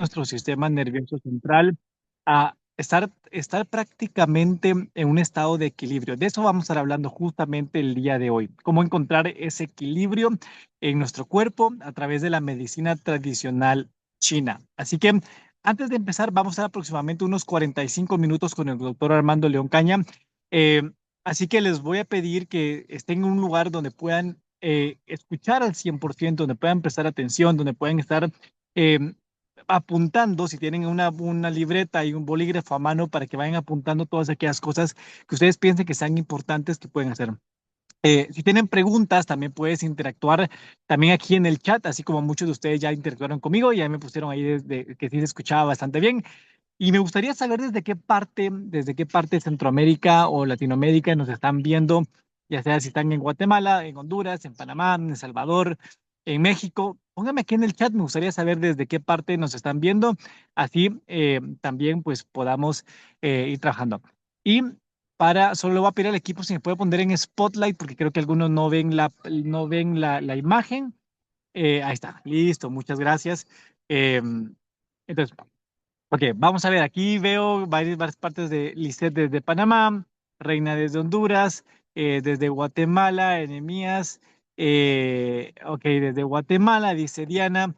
nuestro sistema nervioso central a estar prácticamente en un estado de equilibrio. De eso vamos a estar hablando justamente el día de hoy. Cómo encontrar ese equilibrio en nuestro cuerpo a través de la medicina tradicional china. Así que antes de empezar, vamos a estar aproximadamente unos 45 minutos con el doctor Armando León Caña. Eh, Así que les voy a pedir que estén en un lugar donde puedan escuchar al 100%, donde puedan prestar atención, donde puedan estar eh, apuntando, si tienen una libreta y un bolígrafo a mano, para que vayan apuntando todas aquellas cosas que ustedes piensen que sean importantes que pueden hacer. Si tienen preguntas, también puedes interactuar también aquí en el chat, así como muchos de ustedes ya interactuaron conmigo y ya me pusieron ahí desde que sí se escuchaba bastante bien. Y me gustaría saber desde qué parte de Centroamérica o Latinoamérica nos están viendo, ya sea si están en Guatemala, en Honduras, en Panamá, en El Salvador, en México. Pónganme aquí en el chat, me gustaría saber desde qué parte nos están viendo, así también pues podamos ir trabajando. Y solo le voy a pedir al equipo si me puede poner en Spotlight, porque creo que algunos no ven la imagen. Ahí está, listo, muchas gracias. Entonces, ok, vamos a ver, aquí veo varias partes de Lisette desde Panamá, Reina desde Honduras, desde Guatemala, Enemías, ok, desde Guatemala, dice Diana,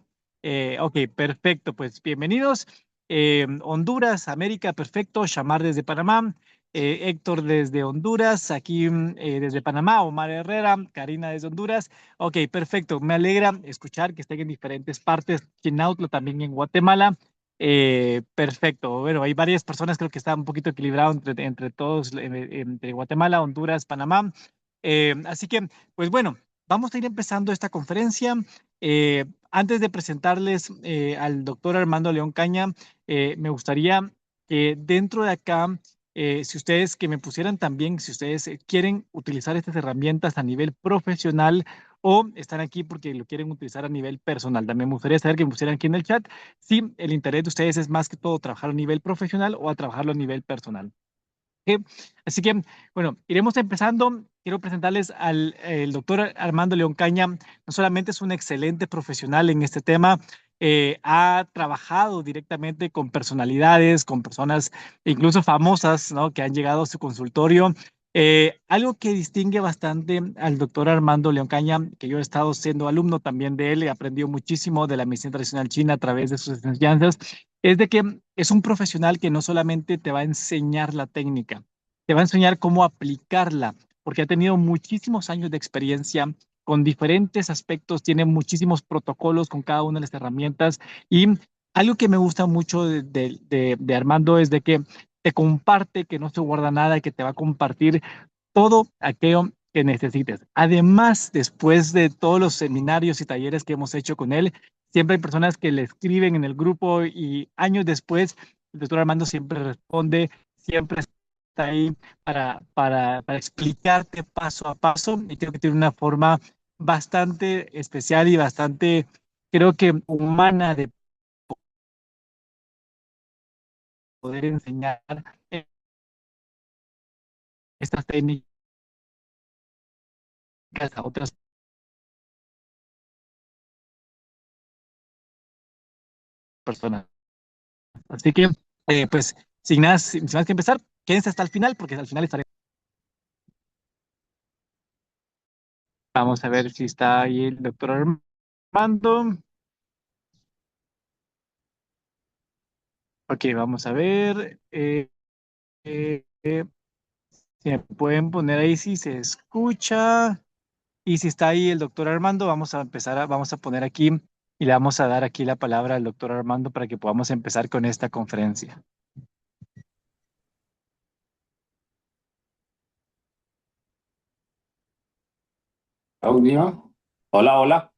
ok, perfecto, pues bienvenidos. Honduras, América, perfecto, Shamar desde Panamá, Héctor desde Honduras, aquí desde Panamá, Omar Herrera, Karina desde Honduras, ok, perfecto, me alegra escuchar que estén en diferentes partes, Chinautlo también en Guatemala. Perfecto. Bueno, hay varias personas, creo que está un poquito equilibrado entre todos, entre Guatemala, Honduras, Panamá. Así que, pues bueno, vamos a ir empezando esta conferencia. Antes de presentarles al doctor Armando León Caña, me gustaría que dentro de acá, si ustedes que me pusieran también, si ustedes quieren utilizar estas herramientas a nivel profesional o están aquí porque lo quieren utilizar a nivel personal. También me gustaría saber que me pusieran aquí en el chat si el interés de ustedes es más que todo trabajar a nivel profesional o a trabajarlo a nivel personal. ¿Ok? Así que, bueno, iremos empezando. Quiero presentarles al el doctor Armando León Caña. No solamente es un excelente profesional en este tema, ha trabajado directamente con personalidades, con personas incluso famosas, ¿no? Que han llegado a su consultorio. Algo que distingue bastante al doctor Armando León Caña, que yo he estado siendo alumno también de él, he aprendido muchísimo de la medicina tradicional china a través de sus enseñanzas, es de que es un profesional que no solamente te va a enseñar la técnica, te va a enseñar cómo aplicarla, porque ha tenido muchísimos años de experiencia con diferentes aspectos, tiene muchísimos protocolos con cada una de las herramientas y algo que me gusta mucho de Armando es de que te comparte, que no se guarda nada y que te va a compartir todo aquello que necesites. Además, después de todos los seminarios y talleres que hemos hecho con él, siempre hay personas que le escriben en el grupo y años después, el doctor Armando siempre responde, siempre está ahí para explicarte paso a paso y creo que tiene una forma bastante especial y bastante, creo que humana de poder enseñar estas técnicas a otras personas. Así que, pues, sin más que empezar, quédense hasta el final, porque al final estaremos. Vamos a ver si está ahí el doctor Armando. Ok, vamos a ver. Si me pueden poner ahí si se escucha. Y si está ahí el doctor Armando, vamos a poner aquí y le vamos a dar aquí la palabra al doctor Armando para que podamos empezar con esta conferencia. Audio. Hola, hola.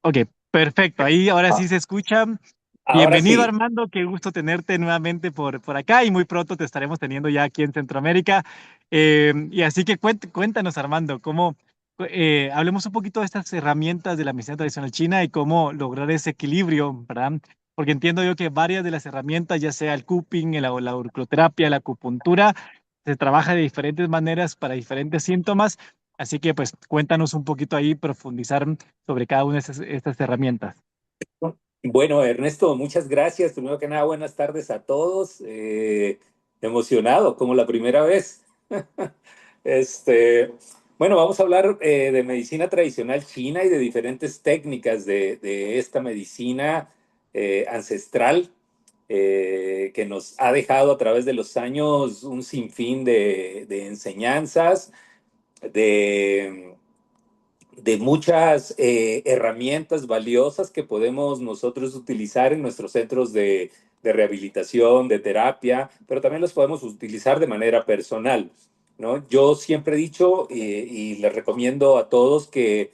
Ok, perfecto. Ahí ahora sí Ah, se escucha. ahora Bienvenido, sí. Armando. Qué gusto tenerte nuevamente por acá y muy pronto te estaremos teniendo ya aquí en Centroamérica. Y así que cuéntanos, Armando, hablemos un poquito de estas herramientas de la medicina tradicional china y cómo lograr ese equilibrio, ¿verdad? Porque entiendo yo que varias de las herramientas, ya sea el cupping, la auriculoterapia, la acupuntura, se trabaja de diferentes maneras para diferentes síntomas. Así que, pues, cuéntanos un poquito ahí, profundizar sobre cada una de estas herramientas. Bueno, Ernesto, muchas gracias. Primero que nada, buenas tardes a todos. Emocionado, como la primera vez. Este, bueno, vamos a hablar de medicina tradicional china y de diferentes técnicas de esta medicina ancestral que nos ha dejado a través de los años un sinfín de enseñanzas, de de muchas herramientas valiosas que podemos nosotros utilizar en nuestros centros de rehabilitación, de terapia, pero también los podemos utilizar de manera personal, ¿no? Yo siempre he dicho y les recomiendo a todos que,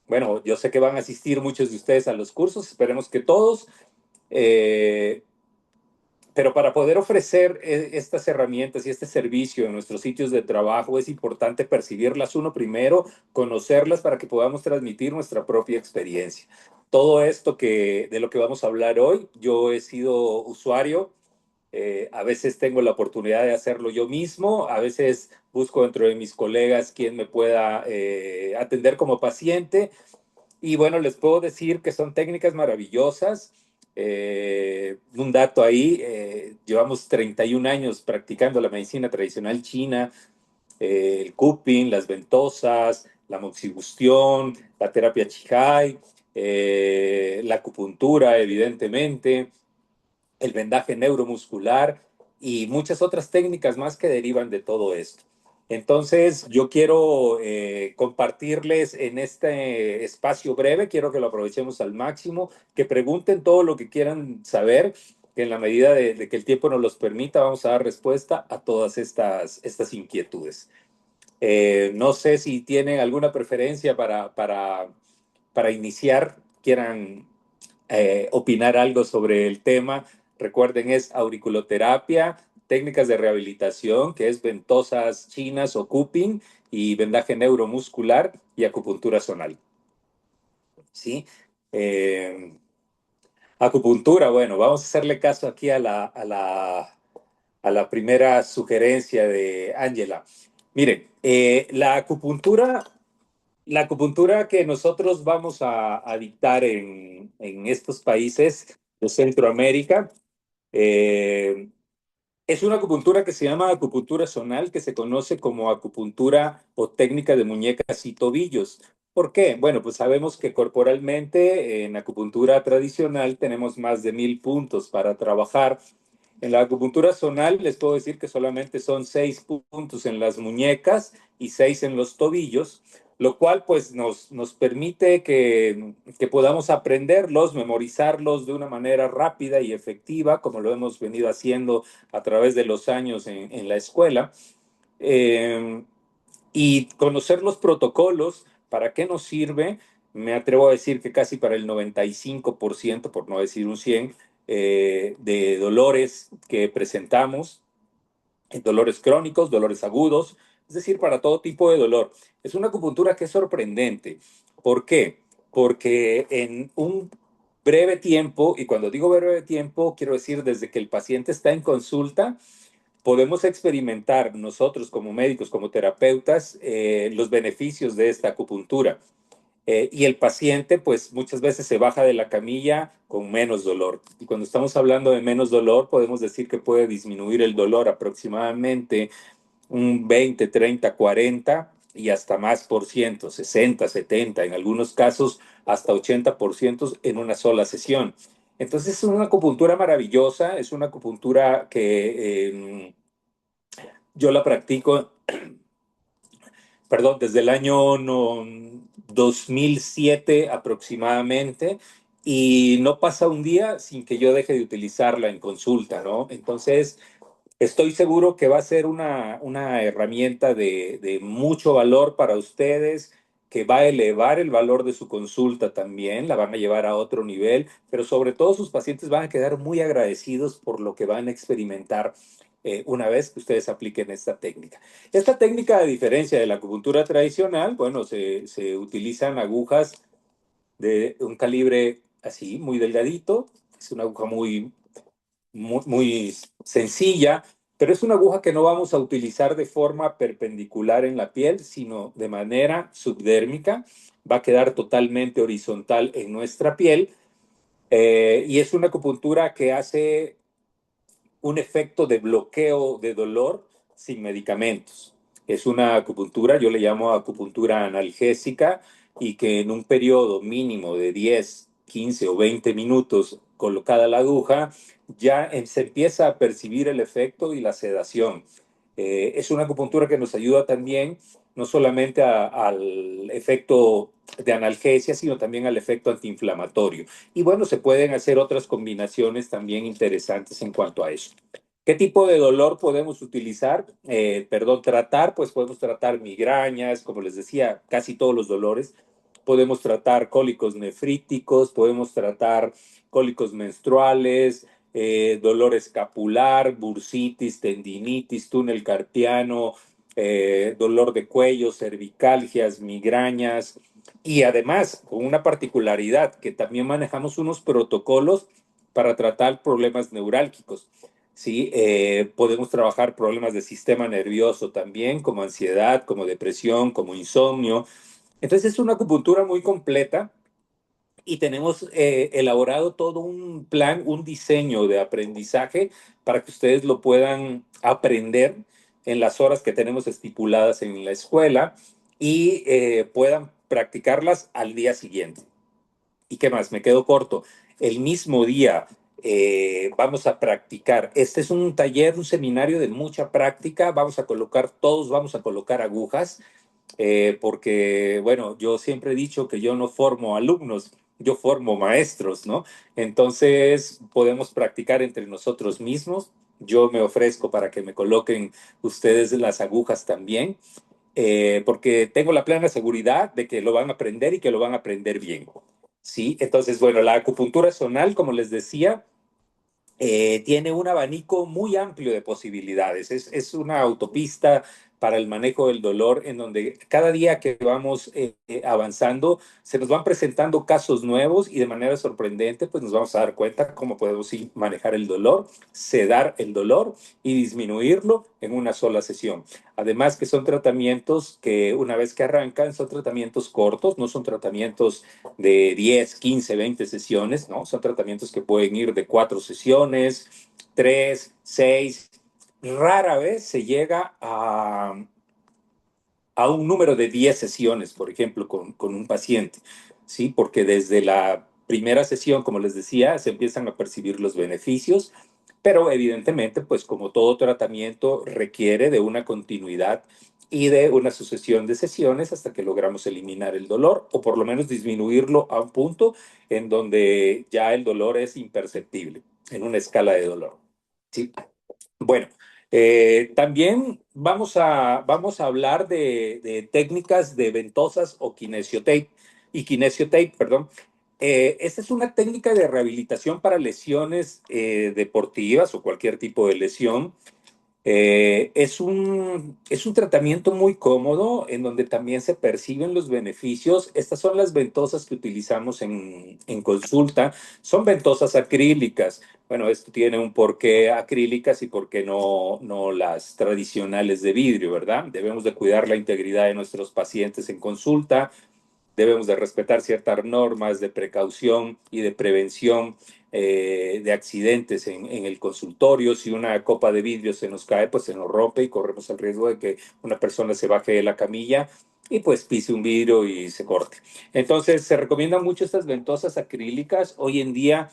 bueno, yo sé que van a asistir muchos de ustedes a los cursos, esperemos que todos, eh, pero para poder ofrecer estas herramientas y este servicio en nuestros sitios de trabajo es importante percibirlas uno primero, conocerlas para que podamos transmitir nuestra propia experiencia. Todo esto de lo que vamos a hablar hoy, yo he sido usuario, a veces tengo la oportunidad de hacerlo yo mismo, a veces busco dentro de mis colegas quien me pueda atender como paciente y bueno, les puedo decir que son técnicas maravillosas. Un dato ahí, llevamos 31 años practicando la medicina tradicional china, el cupping, las ventosas, la moxibustión, la terapia Qigong, la acupuntura, evidentemente, el vendaje neuromuscular y muchas otras técnicas más que derivan de todo esto. Entonces, yo quiero compartirles en este espacio breve, quiero que lo aprovechemos al máximo, que pregunten todo lo que quieran saber, que en la medida de que el tiempo nos los permita, vamos a dar respuesta a todas estas inquietudes. No sé si tienen alguna preferencia para iniciar, quieran opinar algo sobre el tema. Recuerden, es auriculoterapia, técnicas de rehabilitación, que es ventosas chinas o cupping, y vendaje neuromuscular y acupuntura zonal. ¿Sí? Eh, Acupuntura, bueno, vamos a hacerle caso aquí a la primera sugerencia de Ángela. Miren, la acupuntura que nosotros vamos a dictar en estos países de Centroamérica eh, es una acupuntura que se llama acupuntura zonal, que se conoce como acupuntura o técnica de muñecas y tobillos. ¿Por qué? Bueno, pues sabemos que corporalmente en acupuntura tradicional tenemos más de 1000 puntos para trabajar. En la acupuntura zonal les puedo decir que solamente son 6 puntos en las muñecas y 6 en los tobillos, lo cual pues nos permite que podamos aprenderlos, memorizarlos de una manera rápida y efectiva, como lo hemos venido haciendo a través de los años en la escuela, eh, y conocer los protocolos, para qué nos sirve. Me atrevo a decir que casi para el 95%, por no decir un 100%, de dolores que presentamos, dolores crónicos, dolores agudos, es decir, para todo tipo de dolor. Es una acupuntura que es sorprendente. ¿Por qué? Porque en un breve tiempo, y cuando digo breve tiempo, quiero decir desde que el paciente está en consulta, podemos experimentar nosotros como médicos, como terapeutas, los beneficios de esta acupuntura. Y el paciente, pues muchas veces se baja de la camilla con menos dolor. Y cuando estamos hablando de menos dolor, podemos decir que puede disminuir el dolor aproximadamente un 20, 30, 40 y hasta más por ciento, 60, 70, en algunos casos hasta 80% en una sola sesión. Entonces es una acupuntura maravillosa, es una acupuntura que yo la practico, perdón, desde el año no, 2007 aproximadamente, y no pasa un día sin que yo deje de utilizarla en consulta, ¿no? Entonces, estoy seguro que va a ser una herramienta de mucho valor para ustedes, que va a elevar el valor de su consulta también, la van a llevar a otro nivel, pero sobre todo sus pacientes van a quedar muy agradecidos por lo que van a experimentar una vez que ustedes apliquen esta técnica. Esta técnica, a diferencia de la acupuntura tradicional, bueno, se utilizan agujas de un calibre así, muy delgadito, es una aguja muy sencilla, pero es una aguja que no vamos a utilizar de forma perpendicular en la piel, sino de manera subdérmica. Va a quedar totalmente horizontal en nuestra piel, Y es una acupuntura que hace un efecto de bloqueo de dolor sin medicamentos. Es una acupuntura, yo le llamo acupuntura analgésica, y que en un periodo mínimo de 10, 15 o 20 minutos colocada la aguja, ya se empieza a percibir el efecto y la sedación. Es una acupuntura que nos ayuda también no solamente al efecto de analgesia, sino también al efecto antiinflamatorio. Y bueno, se pueden hacer otras combinaciones también interesantes en cuanto a eso. ¿Qué tipo de dolor podemos utilizar? Perdón, tratar, pues podemos tratar migrañas, como les decía, casi todos los dolores. Podemos tratar cólicos nefríticos, podemos tratar cólicos menstruales, dolor escapular, bursitis, tendinitis, túnel carpiano, dolor de cuello, cervicalgias, migrañas. Y además, con una particularidad, que también manejamos unos protocolos para tratar problemas neurálgicos. Sí, podemos trabajar problemas de sistema nervioso también, como ansiedad, como depresión, como insomnio. Entonces es una acupuntura muy completa, y tenemos elaborado todo un plan, un diseño de aprendizaje para que ustedes lo puedan aprender en las horas que tenemos estipuladas en la escuela, y puedan practicarlas al día siguiente. ¿Y qué más? Me quedo corto. El mismo día vamos a practicar. Este es un taller, un seminario de mucha práctica. Todos vamos a colocar agujas, porque, bueno, yo siempre he dicho que yo no formo alumnos, yo formo maestros, ¿no? Entonces, podemos practicar entre nosotros mismos. Yo me ofrezco para que me coloquen ustedes las agujas también, porque tengo la plena seguridad de que lo van a aprender y que lo van a aprender bien. Sí, entonces, bueno, la acupuntura zonal, como les decía, tiene un abanico muy amplio de posibilidades. Es una autopista para el manejo del dolor, en donde cada día que vamos avanzando se nos van presentando casos nuevos, y de manera sorprendente pues nos vamos a dar cuenta cómo podemos manejar el dolor, sedar el dolor y disminuirlo en una sola sesión. Además que son tratamientos que, una vez que arrancan, son tratamientos cortos, no son tratamientos de 10, 15, 20 sesiones, ¿no? Son tratamientos que pueden ir de 4 sesiones, 3, 6. Rara vez se llega a un número de 10 sesiones, por ejemplo, con un paciente, ¿sí? Porque desde la primera sesión, como les decía, se empiezan a percibir los beneficios, pero evidentemente, pues como todo tratamiento, requiere de una continuidad y de una sucesión de sesiones hasta que logramos eliminar el dolor, o por lo menos disminuirlo a un punto en donde ya el dolor es imperceptible, en una escala de dolor. ¿Sí? Bueno, también vamos a hablar de técnicas de ventosas o kinesiotape, perdón. Esta es una técnica de rehabilitación para lesiones deportivas o cualquier tipo de lesión. Es un tratamiento muy cómodo, en donde también se perciben los beneficios. Estas son las ventosas que utilizamos en consulta. Son ventosas acrílicas. Bueno, esto tiene un porqué acrílicas y por qué no las tradicionales de vidrio, ¿verdad? Debemos de cuidar la integridad de nuestros pacientes en consulta. Debemos de respetar ciertas normas de precaución y de prevención de accidentes en el consultorio. Si una copa de vidrio se nos cae, pues se nos rompe y corremos el riesgo de que una persona se baje de la camilla y pues pise un vidrio y se corte. Entonces, se recomiendan mucho estas ventosas acrílicas. Hoy en día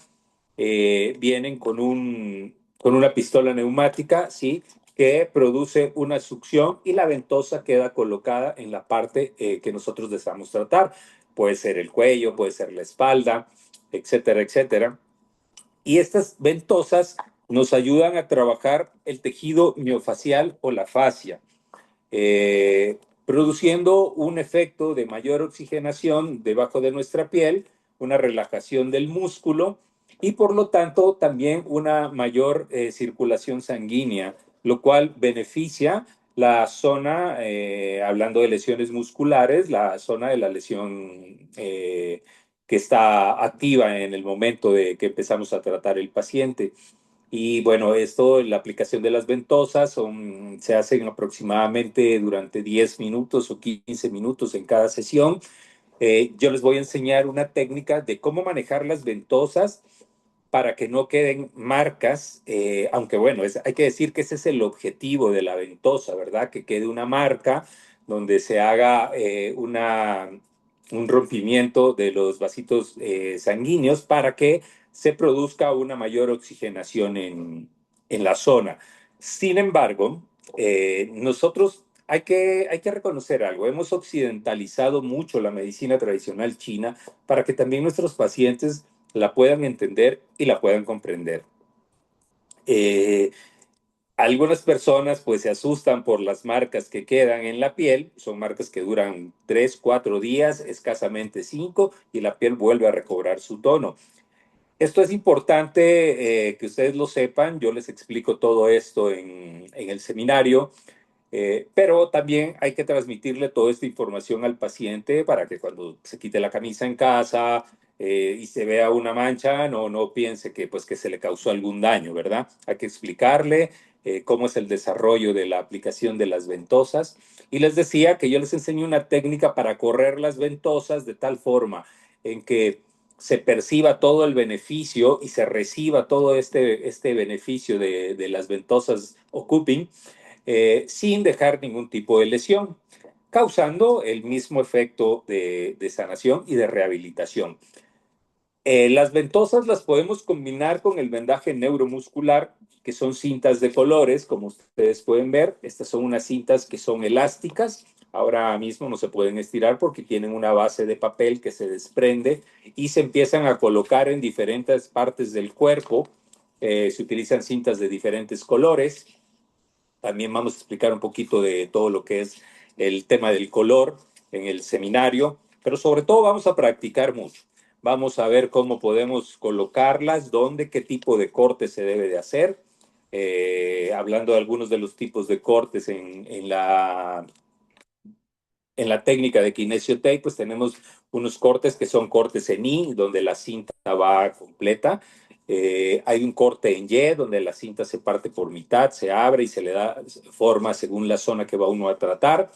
vienen con una pistola neumática, ¿sí? Que produce una succión, y la ventosa queda colocada en la parte que nosotros deseamos tratar. Puede ser el cuello, puede ser la espalda, etcétera, etcétera. Y estas ventosas nos ayudan a trabajar el tejido miofacial o la fascia, produciendo un efecto de mayor oxigenación debajo de nuestra piel, una relajación del músculo, y por lo tanto también una mayor circulación sanguínea, lo cual beneficia la zona, hablando de lesiones musculares, la zona de la lesión que está activa en el momento de que empezamos a tratar el paciente. Y bueno, la aplicación de las ventosas se hacen aproximadamente durante 10 minutos o 15 minutos en cada sesión. yo les voy a enseñar una técnica de cómo manejar las ventosas para que no queden marcas, aunque bueno, hay que decir que ese es el objetivo de la ventosa, ¿verdad? Que quede una marca donde se haga un rompimiento de los vasitos sanguíneos para que se produzca una mayor oxigenación en la zona. Sin embargo, nosotros hay que reconocer algo, hemos occidentalizado mucho la medicina tradicional china para que también nuestros pacientes la puedan entender y la puedan comprender. Eh, Algunas personas pues se asustan por las marcas que quedan en la piel, son marcas que duran 3, 4 días, escasamente 5, y la piel vuelve a recobrar su tono. Esto es importante que ustedes lo sepan, yo les explico todo esto en el seminario, pero también hay que transmitirle toda esta información al paciente para que cuando se quite la camisa en casa y se vea una mancha, no piense que, pues, que se le causó algún daño, ¿verdad? Hay que explicarle cómo es el desarrollo de la aplicación de las ventosas. Y les decía que yo les enseñé una técnica para correr las ventosas de tal forma en que se perciba todo el beneficio y se reciba todo este beneficio de las ventosas o cupping sin dejar ningún tipo de lesión, causando el mismo efecto de sanación y de rehabilitación. Las ventosas las podemos combinar con el vendaje neuromuscular, que son cintas de colores, como ustedes pueden ver. Estas son unas cintas que son elásticas. Ahora mismo no se pueden estirar porque tienen una base de papel que se desprende y se empiezan a colocar en diferentes partes del cuerpo. Se utilizan cintas de diferentes colores. También vamos a explicar un poquito de todo lo que es el tema del color en el seminario, pero sobre todo vamos a practicar mucho. Vamos a ver cómo podemos colocarlas, dónde, qué tipo de corte se debe de hacer. Hablando de algunos de los tipos de cortes en la técnica de kinesio tape, pues tenemos unos cortes que son cortes en I, donde la cinta va completa. Hay un corte en Y, donde la cinta se parte por mitad, se abre y se le da forma según la zona que va uno a tratar.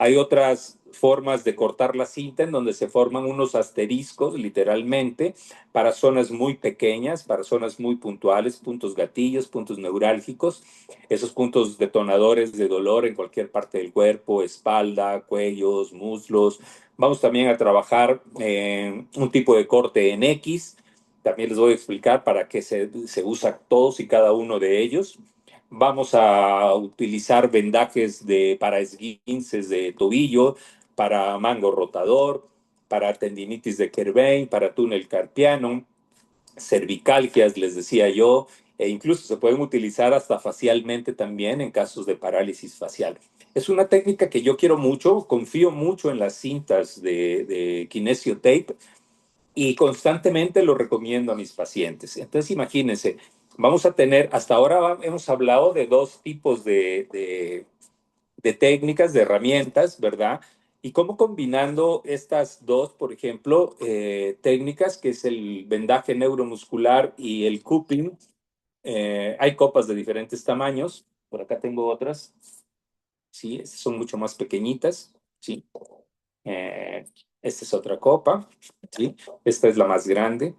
Hay otras formas de cortar la cinta en donde se forman unos asteriscos, literalmente, para zonas muy pequeñas, para zonas muy puntuales, puntos gatillos, puntos neurálgicos, esos puntos detonadores de dolor en cualquier parte del cuerpo, espalda, cuellos, muslos. Vamos también a trabajar un tipo de corte en X. También les voy a explicar para qué se usa todos y cada uno de ellos. Vamos a utilizar vendajes para esguinces de tobillo, para mango rotador, para tendinitis de Kerbein, para túnel carpiano, cervicalgias, les decía yo, e incluso se pueden utilizar hasta facialmente también en casos de parálisis facial. Es una técnica que yo quiero mucho, confío mucho en las cintas de Kinesio Tape y constantemente lo recomiendo a mis pacientes. Entonces, imagínense, vamos a tener, hasta ahora hemos hablado de dos tipos de técnicas, de herramientas, ¿verdad? Y cómo combinando estas dos, por ejemplo, técnicas, que es el vendaje neuromuscular y el cupping, hay copas de diferentes tamaños. Por acá tengo otras, sí, estas son mucho más pequeñitas, sí. Eh, Esta es otra copa, sí. Esta es la más grande,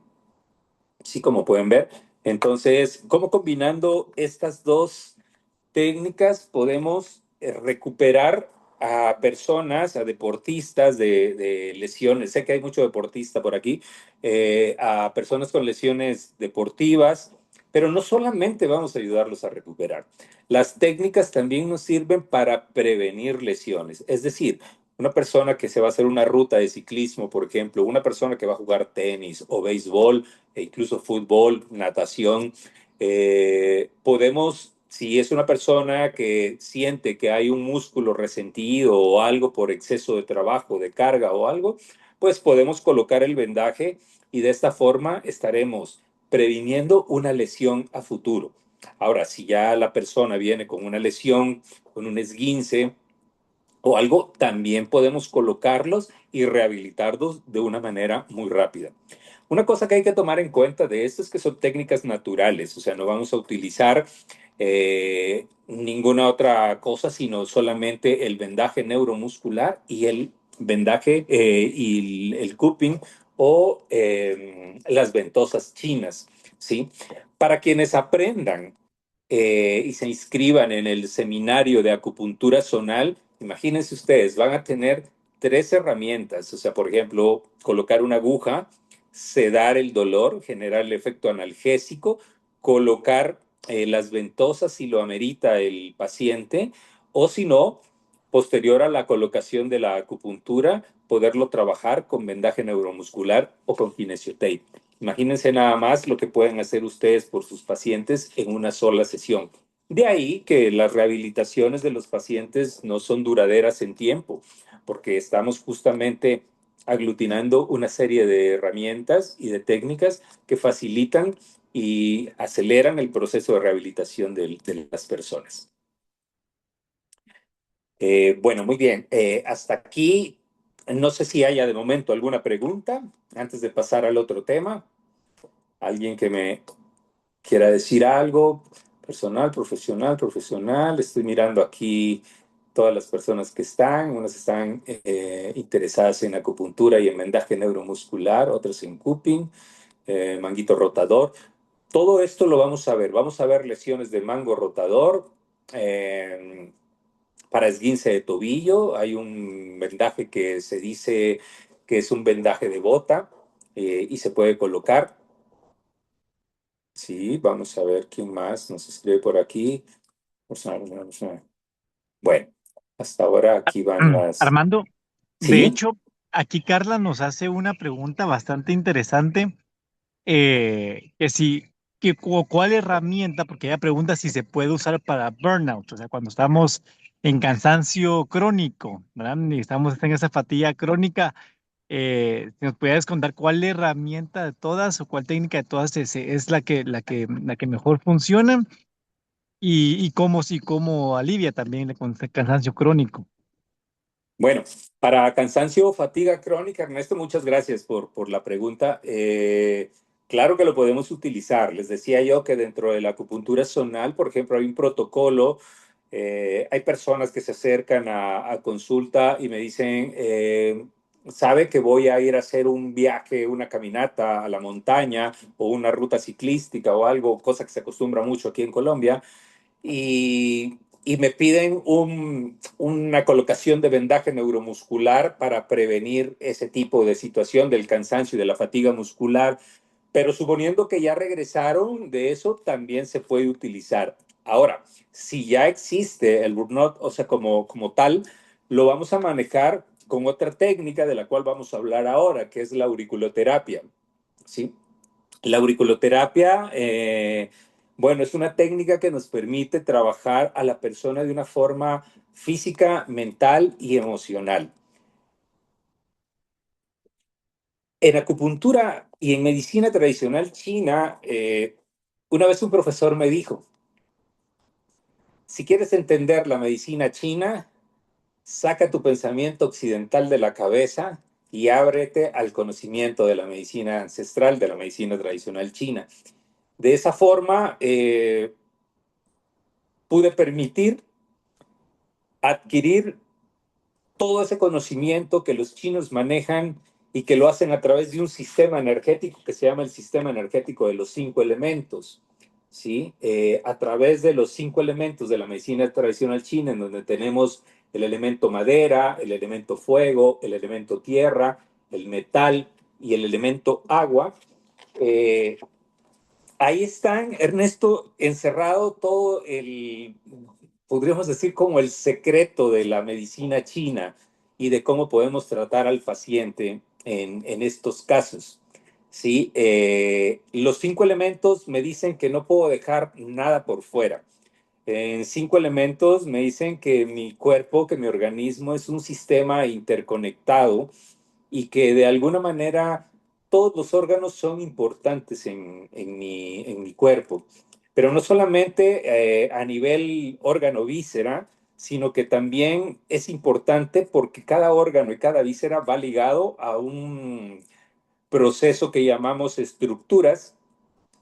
sí, como pueden ver. Entonces, ¿cómo combinando estas dos técnicas podemos recuperar a personas, a deportistas de lesiones? Sé que hay mucho deportista por aquí, a personas con lesiones deportivas, pero no solamente vamos a ayudarlos a recuperar. Las técnicas también nos sirven para prevenir lesiones. Es decir, una persona que se va a hacer una ruta de ciclismo, por ejemplo, una persona que va a jugar tenis o béisbol, e incluso fútbol, natación, podemos, si es una persona que siente que hay un músculo resentido o algo por exceso de trabajo, de carga o algo, pues podemos colocar el vendaje y de esta forma estaremos previniendo una lesión a futuro. Ahora, si ya la persona viene con una lesión, con un esguince o algo, también podemos colocarlos y rehabilitarlos de una manera muy rápida. Una cosa que hay que tomar en cuenta de esto es que son técnicas naturales, o sea, no vamos a utilizar ninguna otra cosa, sino solamente el vendaje neuromuscular y el vendaje y el cupping o las ventosas chinas, ¿sí? Para quienes aprendan y se inscriban en el seminario de acupuntura zonal, imagínense ustedes, van a tener tres herramientas, o sea, por ejemplo, colocar una aguja, sedar el dolor, generar el efecto analgésico, colocar las ventosas si lo amerita el paciente, o si no, posterior a la colocación de la acupuntura, poderlo trabajar con vendaje neuromuscular o con kinesiotape. Imagínense nada más lo que pueden hacer ustedes por sus pacientes en una sola sesión. De ahí que las rehabilitaciones de los pacientes no son duraderas en tiempo, porque estamos justamente aglutinando una serie de herramientas y de técnicas que facilitan y aceleran el proceso de rehabilitación de las personas. Bueno, muy bien. Hasta aquí, no sé si haya de momento alguna pregunta antes de pasar al otro tema. Alguien que me quiera decir algo, personal, profesional, profesional. Estoy mirando aquí todas las personas que están. Unas están interesadas en acupuntura y en vendaje neuromuscular, otras en cupping, manguito rotador. Todo esto lo vamos a ver. Vamos a ver lesiones de mango rotador. Para esguince de tobillo hay un vendaje que se dice que es un vendaje de bota y se puede colocar. Sí, vamos a ver quién más nos escribe por aquí. Bueno, hasta ahora aquí van las... Armando, de Sí, hecho, aquí Carla nos hace una pregunta bastante interesante, que si, cuál herramienta, porque ella pregunta si se puede usar para burnout, o sea, cuando estamos en cansancio crónico, ¿verdad? Y estamos en esa fatiga crónica, si nos pudieras contar cuál herramienta de todas o cuál técnica de todas es la que mejor funciona y cómo alivia también el cansancio crónico. bueno, para cansancio o fatiga crónica, Ernesto, muchas gracias por la pregunta. Claro que lo podemos utilizar. Les decía yo que dentro de la acupuntura zonal, por ejemplo, hay un protocolo. Hay personas que se acercan a consulta y me dicen, sabe que voy a ir a hacer un viaje, una caminata a la montaña o una ruta ciclística o algo, cosa que se acostumbra mucho aquí en Colombia y me piden una colocación de vendaje neuromuscular para prevenir ese tipo de situación del cansancio y de la fatiga muscular. Pero suponiendo que ya regresaron de eso, también se puede utilizar. Ahora, si ya existe el burnout, o sea, como tal, lo vamos a manejar con otra técnica de la cual vamos a hablar ahora, que es la auriculoterapia. ¿Sí? La auriculoterapia, bueno, es una técnica que nos permite trabajar a la persona de una forma física, mental y emocional. En acupuntura y en medicina tradicional china, una vez un profesor me dijo, si quieres entender la medicina china, saca tu pensamiento occidental de la cabeza y ábrete al conocimiento de la medicina ancestral, de la medicina tradicional china. De esa forma, pude permitir adquirir todo ese conocimiento que los chinos manejan y que lo hacen a través de un sistema energético que se llama el sistema energético de los cinco elementos. ¿Sí? A través de los cinco elementos de la medicina tradicional china, en donde tenemos el elemento madera, el elemento fuego, el elemento tierra, el metal y el elemento agua, eh, ahí están, Ernesto, encerrado todo podríamos decir, como el secreto de la medicina china y de cómo podemos tratar al paciente en estos casos. ¿Sí? Los cinco elementos me dicen que no puedo dejar nada por fuera. En cinco elementos me dicen que mi cuerpo, que mi organismo es un sistema interconectado y que de alguna manera todos los órganos son importantes en mi cuerpo, pero no solamente a nivel órgano víscera, sino que también es importante porque cada órgano y cada víscera va ligado a un proceso que llamamos estructuras,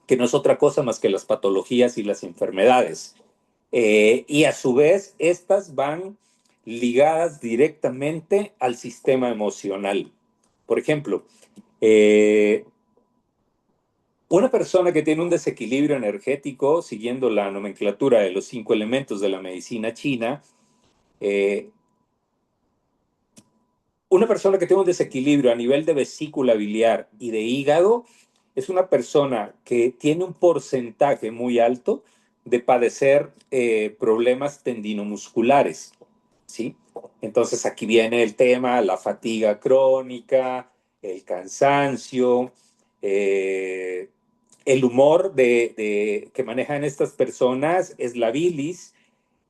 que no es otra cosa más que las patologías y las enfermedades. Y a su vez, estas van ligadas directamente al sistema emocional. Por ejemplo, eh, una persona que tiene un desequilibrio energético, siguiendo la nomenclatura de los 5 elementos de la medicina china, eh, una persona que tiene un desequilibrio a nivel de vesícula biliar y de hígado es una persona que tiene un porcentaje muy alto de padecer problemas tendinomusculares, ¿sí? Entonces aquí viene el tema, la fatiga crónica, el cansancio, eh, el humor que manejan estas personas es la bilis,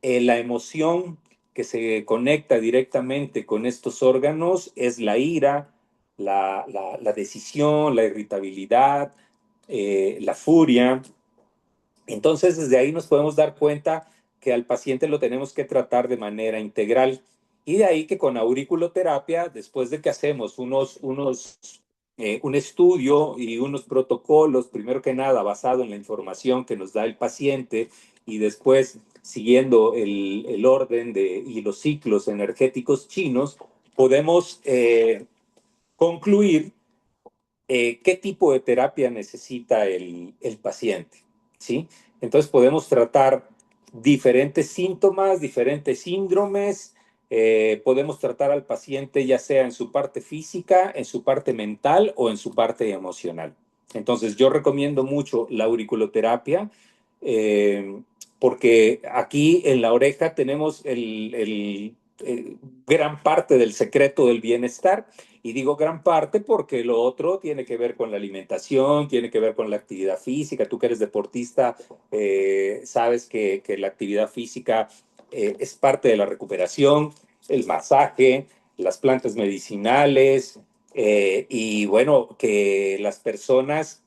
la emoción que se conecta directamente con estos órganos es la ira, la decisión, la irritabilidad, la furia. Entonces, desde ahí nos podemos dar cuenta que al paciente lo tenemos que tratar de manera integral. Y de ahí que con auriculoterapia, después de que hacemos un estudio y unos protocolos, primero que nada basado en la información que nos da el paciente y después siguiendo el orden y los ciclos energéticos chinos, podemos concluir qué tipo de terapia necesita el paciente, ¿sí? Entonces podemos tratar diferentes síntomas, diferentes síndromes, podemos tratar al paciente ya sea en su parte física, en su parte mental o en su parte emocional. Entonces yo recomiendo mucho la auriculoterapia eh, porque aquí en la oreja tenemos gran parte del secreto del bienestar y digo gran parte porque lo otro tiene que ver con la alimentación, tiene que ver con la actividad física. Tú que eres deportista, sabes que la actividad física es parte de la recuperación, el masaje, las plantas medicinales y bueno, que las personas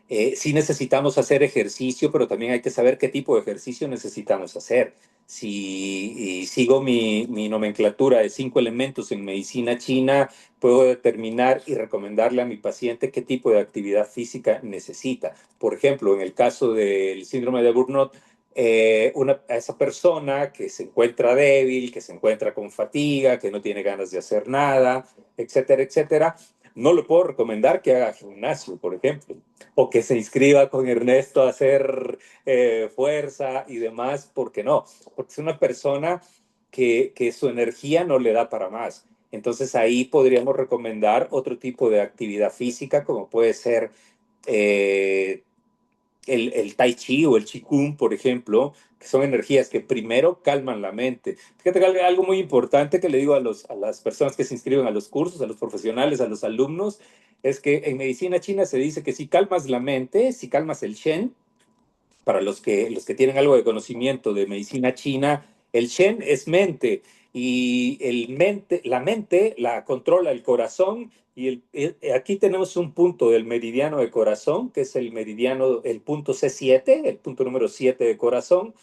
sí necesitamos hacer ejercicio, pero también hay que saber qué tipo de ejercicio necesitamos hacer. Si sigo mi nomenclatura de 5 elementos en medicina china, puedo determinar y recomendarle a mi paciente qué tipo de actividad física necesita. Por ejemplo, en el caso del síndrome de Burnout, a esa persona que se encuentra débil, que se encuentra con fatiga, que no tiene ganas de hacer nada, etcétera, etcétera, no le puedo recomendar que haga gimnasio, por ejemplo, o que se inscriba con Ernesto a hacer fuerza y demás, porque no, porque es una persona que su energía no le da para más. Entonces ahí podríamos recomendar otro tipo de actividad física, como puede ser eh, el tai chi o el qigong, por ejemplo, que son energías que primero calman la mente. Fíjate que algo muy importante que le digo a las personas que se inscriben a los cursos, a los profesionales, a los alumnos, es que en medicina china se dice que si calmas la mente, si calmas el Shen, para los que tienen algo de conocimiento de medicina china, el Shen es mente y la mente la controla el corazón y aquí tenemos un punto del meridiano de corazón, que es el meridiano, el punto C7, el punto número 7 de corazón,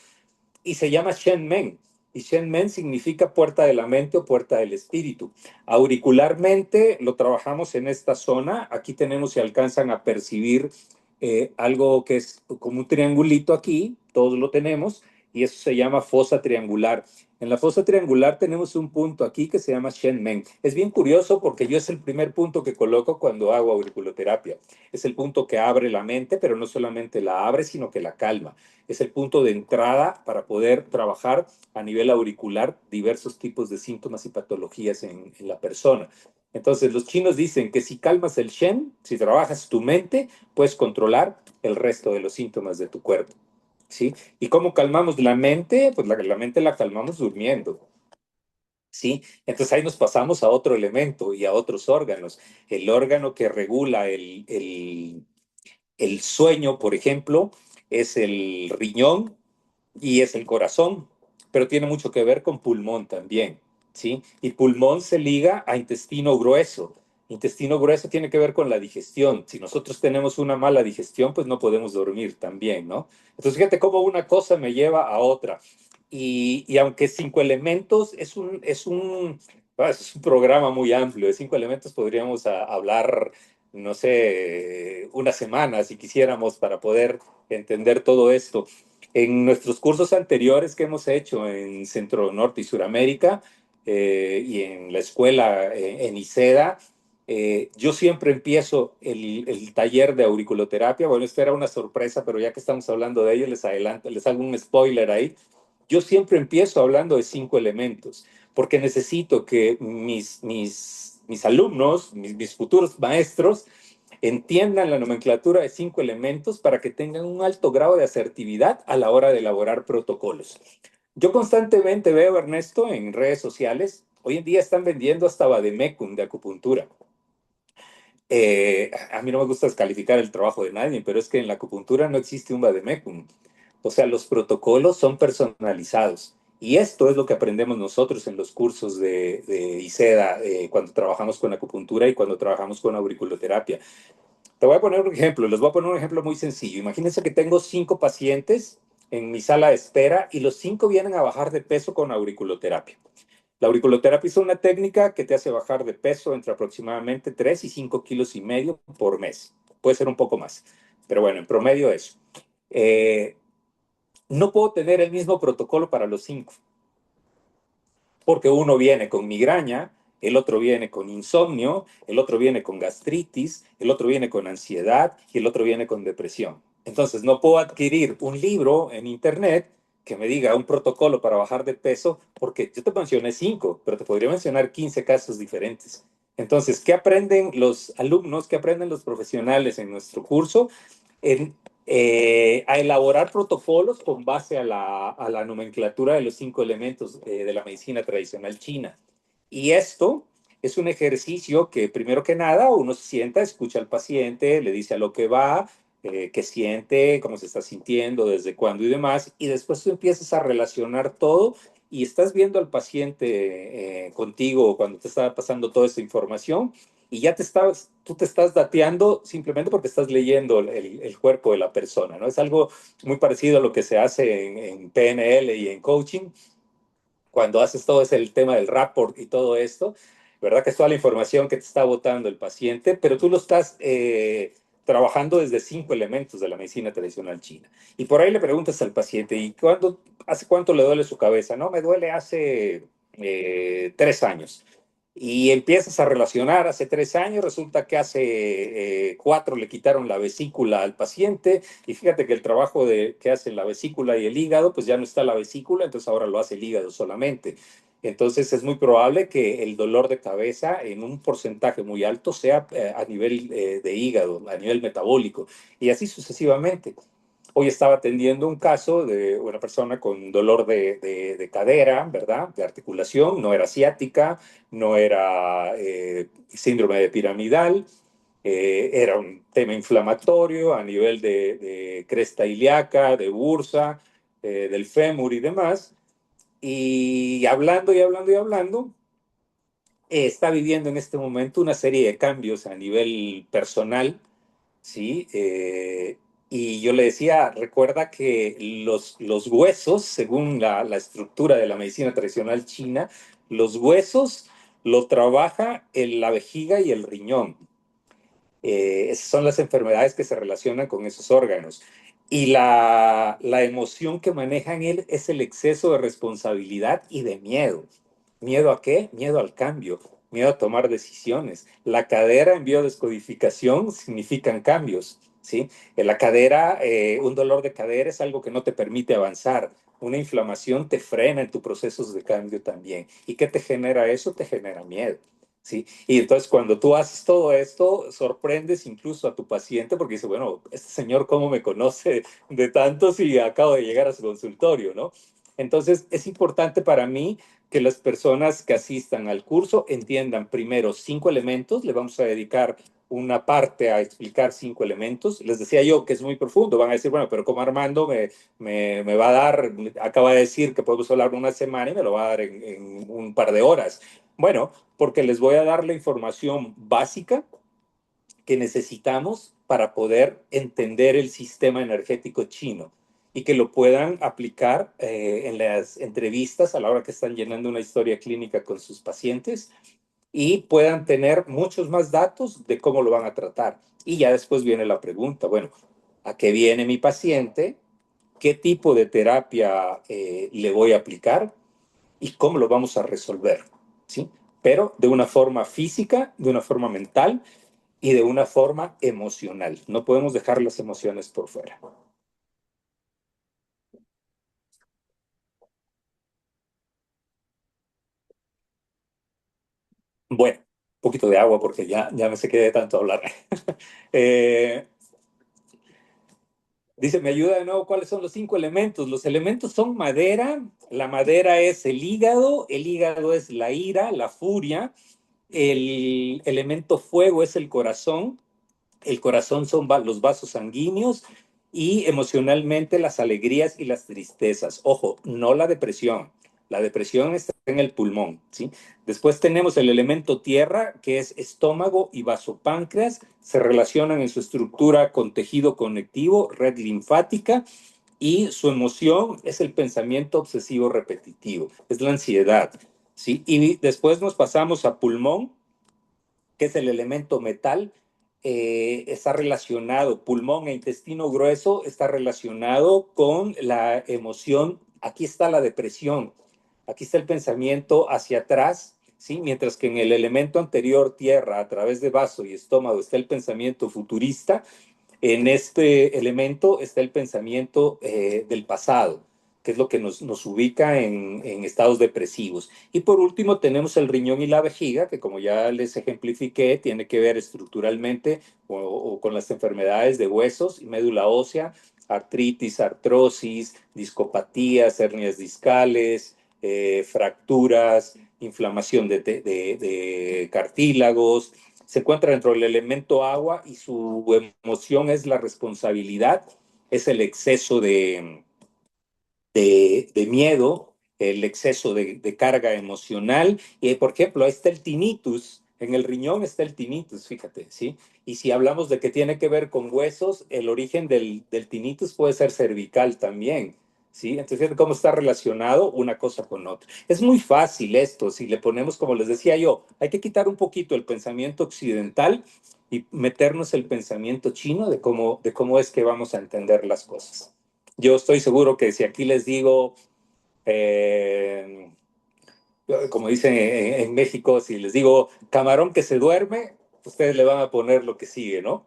y se llama Shen Men. Y Shen Men significa puerta de la mente o puerta del espíritu. Auricularmente lo trabajamos en esta zona. Aquí tenemos, si alcanzan a percibir algo que es como un triangulito aquí, todos lo tenemos, y eso se llama fosa triangular. En la fosa triangular tenemos un punto aquí que se llama Shen Men. Es bien curioso porque yo es el primer punto que coloco cuando hago auriculoterapia. Es el punto que abre la mente, pero no solamente la abre, sino que la calma. Es el punto de entrada para poder trabajar a nivel auricular diversos tipos de síntomas y patologías en la persona. Entonces, los chinos dicen que si calmas el Shen, si trabajas tu mente, puedes controlar el resto de los síntomas de tu cuerpo. ¿Sí? ¿Y cómo calmamos la mente? Pues la mente la calmamos durmiendo. ¿Sí? Entonces ahí nos pasamos a otro elemento y a otros órganos. El órgano que regula el sueño, por ejemplo, es el riñón y es el corazón, pero tiene mucho que ver con pulmón también, ¿sí? Y pulmón se liga a intestino grueso. Intestino grueso tiene que ver con la digestión. Si nosotros tenemos una mala digestión, pues no podemos dormir también, ¿no? Entonces, fíjate cómo una cosa me lleva a otra. Y aunque 5 elementos es un programa muy amplio, de 5 elementos podríamos hablar, no sé, una semana si quisiéramos para poder entender todo esto. En nuestros cursos anteriores que hemos hecho en Centro, Norte y Suramérica y en la escuela en ICEDA, yo siempre empiezo el taller de auriculoterapia. Bueno, esto era una sorpresa, pero ya que estamos hablando de ello, les adelanto, les hago un spoiler ahí. Yo siempre empiezo hablando de 5 elementos, porque necesito que mis alumnos, mis futuros maestros, entiendan la nomenclatura de 5 elementos para que tengan un alto grado de asertividad a la hora de elaborar protocolos. Yo constantemente veo, Ernesto, en redes sociales, hoy en día están vendiendo hasta vademecum de acupuntura. A mí no me gusta descalificar el trabajo de nadie, pero es que en la acupuntura no existe un vademecum. O sea, los protocolos son personalizados. Y esto es lo que aprendemos nosotros en los cursos de ICEDA, cuando trabajamos con acupuntura y cuando trabajamos con auriculoterapia. Te voy a poner un ejemplo, les voy a poner un ejemplo muy sencillo. Imagínense que tengo 5 pacientes en mi sala de espera y los 5 vienen a bajar de peso con auriculoterapia. La auriculoterapia es una técnica que te hace bajar de peso entre aproximadamente 3 y 5 kilos y medio por mes. Puede ser un poco más, pero bueno, en promedio eso. Eh, no puedo tener el mismo protocolo para los 5 porque uno viene con migraña, el otro viene con insomnio, el otro viene con gastritis, el otro viene con ansiedad y el otro viene con depresión. Entonces, no puedo adquirir un libro en internet que me diga un protocolo para bajar de peso, porque yo te mencioné 5, pero te podría mencionar 15 casos diferentes. Entonces, ¿qué aprenden los alumnos, qué aprenden los profesionales en nuestro curso? En, a elaborar protocolos con base a la nomenclatura de los 5 elementos de la medicina tradicional china. Y esto es un ejercicio que primero que nada uno se sienta, escucha al paciente, le dice a lo que va, qué siente, cómo se está sintiendo, desde cuándo y demás, y después tú empiezas a relacionar todo y estás viendo al paciente contigo cuando te está pasando toda esta información y ya tú te estás dateando simplemente porque estás leyendo el cuerpo de la persona, ¿no? Es algo muy parecido a lo que se hace en PNL y en coaching, cuando haces todo ese el tema del rapport y todo esto, ¿verdad? Que es toda la información que te está botando el paciente, pero tú lo estás trabajando desde 5 elementos de la medicina tradicional china. Y por ahí le preguntas al paciente, ¿y hace cuánto le duele su cabeza? No, me duele hace 3 años. Y empiezas a relacionar, hace 3 años, resulta que hace 4 le quitaron la vesícula al paciente, y fíjate que el trabajo que hacen la vesícula y el hígado, pues ya no está la vesícula, entonces ahora lo hace el hígado solamente. Entonces es muy probable que el dolor de cabeza en un porcentaje muy alto sea a nivel de hígado, a nivel metabólico, y así sucesivamente. Hoy estaba atendiendo un caso de una persona con dolor de cadera, ¿verdad? De articulación, no era ciática, no era síndrome de piramidal, era un tema inflamatorio a nivel de cresta ilíaca, de bursa, del fémur y demás. Y hablando y hablando y hablando, está viviendo en este momento una serie de cambios a nivel personal, ¿sí? Y yo le decía, recuerda que los huesos, según la estructura de la medicina tradicional china, los huesos lo trabaja en la vejiga y el riñón. Esas son las enfermedades que se relacionan con esos órganos. Y la emoción que manejan él es el exceso de responsabilidad y de miedo. ¿Miedo a qué? Miedo al cambio, miedo a tomar decisiones. La cadera en biodescodificación significan cambios, ¿sí? En la cadera, un dolor de cadera es algo que no te permite avanzar. Una inflamación te frena en tus procesos de cambio también. ¿Y qué te genera eso? Te genera miedo. ¿Sí? Y entonces cuando tú haces todo esto, sorprendes incluso a tu paciente porque dice, bueno, este señor cómo me conoce de tanto si acabo de llegar a su consultorio, ¿no? Entonces es importante para mí que las personas que asistan al curso entiendan primero 5 elementos, le vamos a dedicar una parte a explicar 5 elementos. Les decía yo que es muy profundo, van a decir, bueno, pero como Armando me va a dar, acaba de decir que podemos hablar una semana y me lo va a dar en un par de horas. Bueno, porque les voy a dar la información básica que necesitamos para poder entender el sistema energético chino y que lo puedan aplicar en las entrevistas a la hora que están llenando una historia clínica con sus pacientes y puedan tener muchos más datos de cómo lo van a tratar. Y ya después viene la pregunta, bueno, ¿a qué viene mi paciente? qué tipo de terapia le voy a aplicar y cómo lo vamos a resolver, ¿sí? Pero de una forma física, de una forma mental y de una forma emocional. No podemos dejar las emociones por fuera. Bueno, un poquito de agua porque ya me sequé de tanto hablar. Eh, Dice, me ayuda de nuevo, ¿cuáles son los 5 elementos? Los elementos son madera, la madera es el hígado es la ira, la furia, el elemento fuego es el corazón son los vasos sanguíneos y emocionalmente las alegrías y las tristezas. Ojo, no la depresión está en el pulmón, ¿sí? Después tenemos el elemento tierra, que es estómago y vasopáncreas, se relacionan en su estructura con tejido conectivo, red linfática, y su emoción es el pensamiento obsesivo repetitivo, es la ansiedad, ¿sí? Y después nos pasamos a pulmón, que es el elemento metal, está relacionado, pulmón e intestino grueso está relacionado con la emoción. Aquí está la depresión, aquí está el pensamiento hacia atrás, ¿sí? Mientras que en el elemento anterior, tierra, a través de vaso y estómago, está el pensamiento futurista. En este elemento está el pensamiento del pasado, que es lo que nos ubica en estados depresivos. Y por último tenemos el riñón y la vejiga, que como ya les ejemplifiqué, tiene que ver estructuralmente o con las enfermedades de huesos y médula ósea, artritis, artrosis, discopatías, hernias discales, fracturas, inflamación de cartílagos. Se encuentra dentro del elemento agua y su emoción es la responsabilidad, es el exceso de miedo, el exceso de carga emocional. Y, por ejemplo, ahí está el tinnitus. En el riñón está el tinnitus, fíjate, ¿sí? Y si hablamos de que tiene que ver con huesos, el origen del tinnitus puede ser cervical también, ¿sí? Entonces, fíjate cómo está relacionado una cosa con otra. Es muy fácil esto, si le ponemos, como les decía yo, hay que quitar un poquito el pensamiento occidental y meternos el pensamiento chino de cómo es que vamos a entender las cosas. Yo estoy seguro que si aquí les digo, eh, como dicen en México, si les digo camarón que se duerme, ustedes le van a poner lo que sigue, ¿no?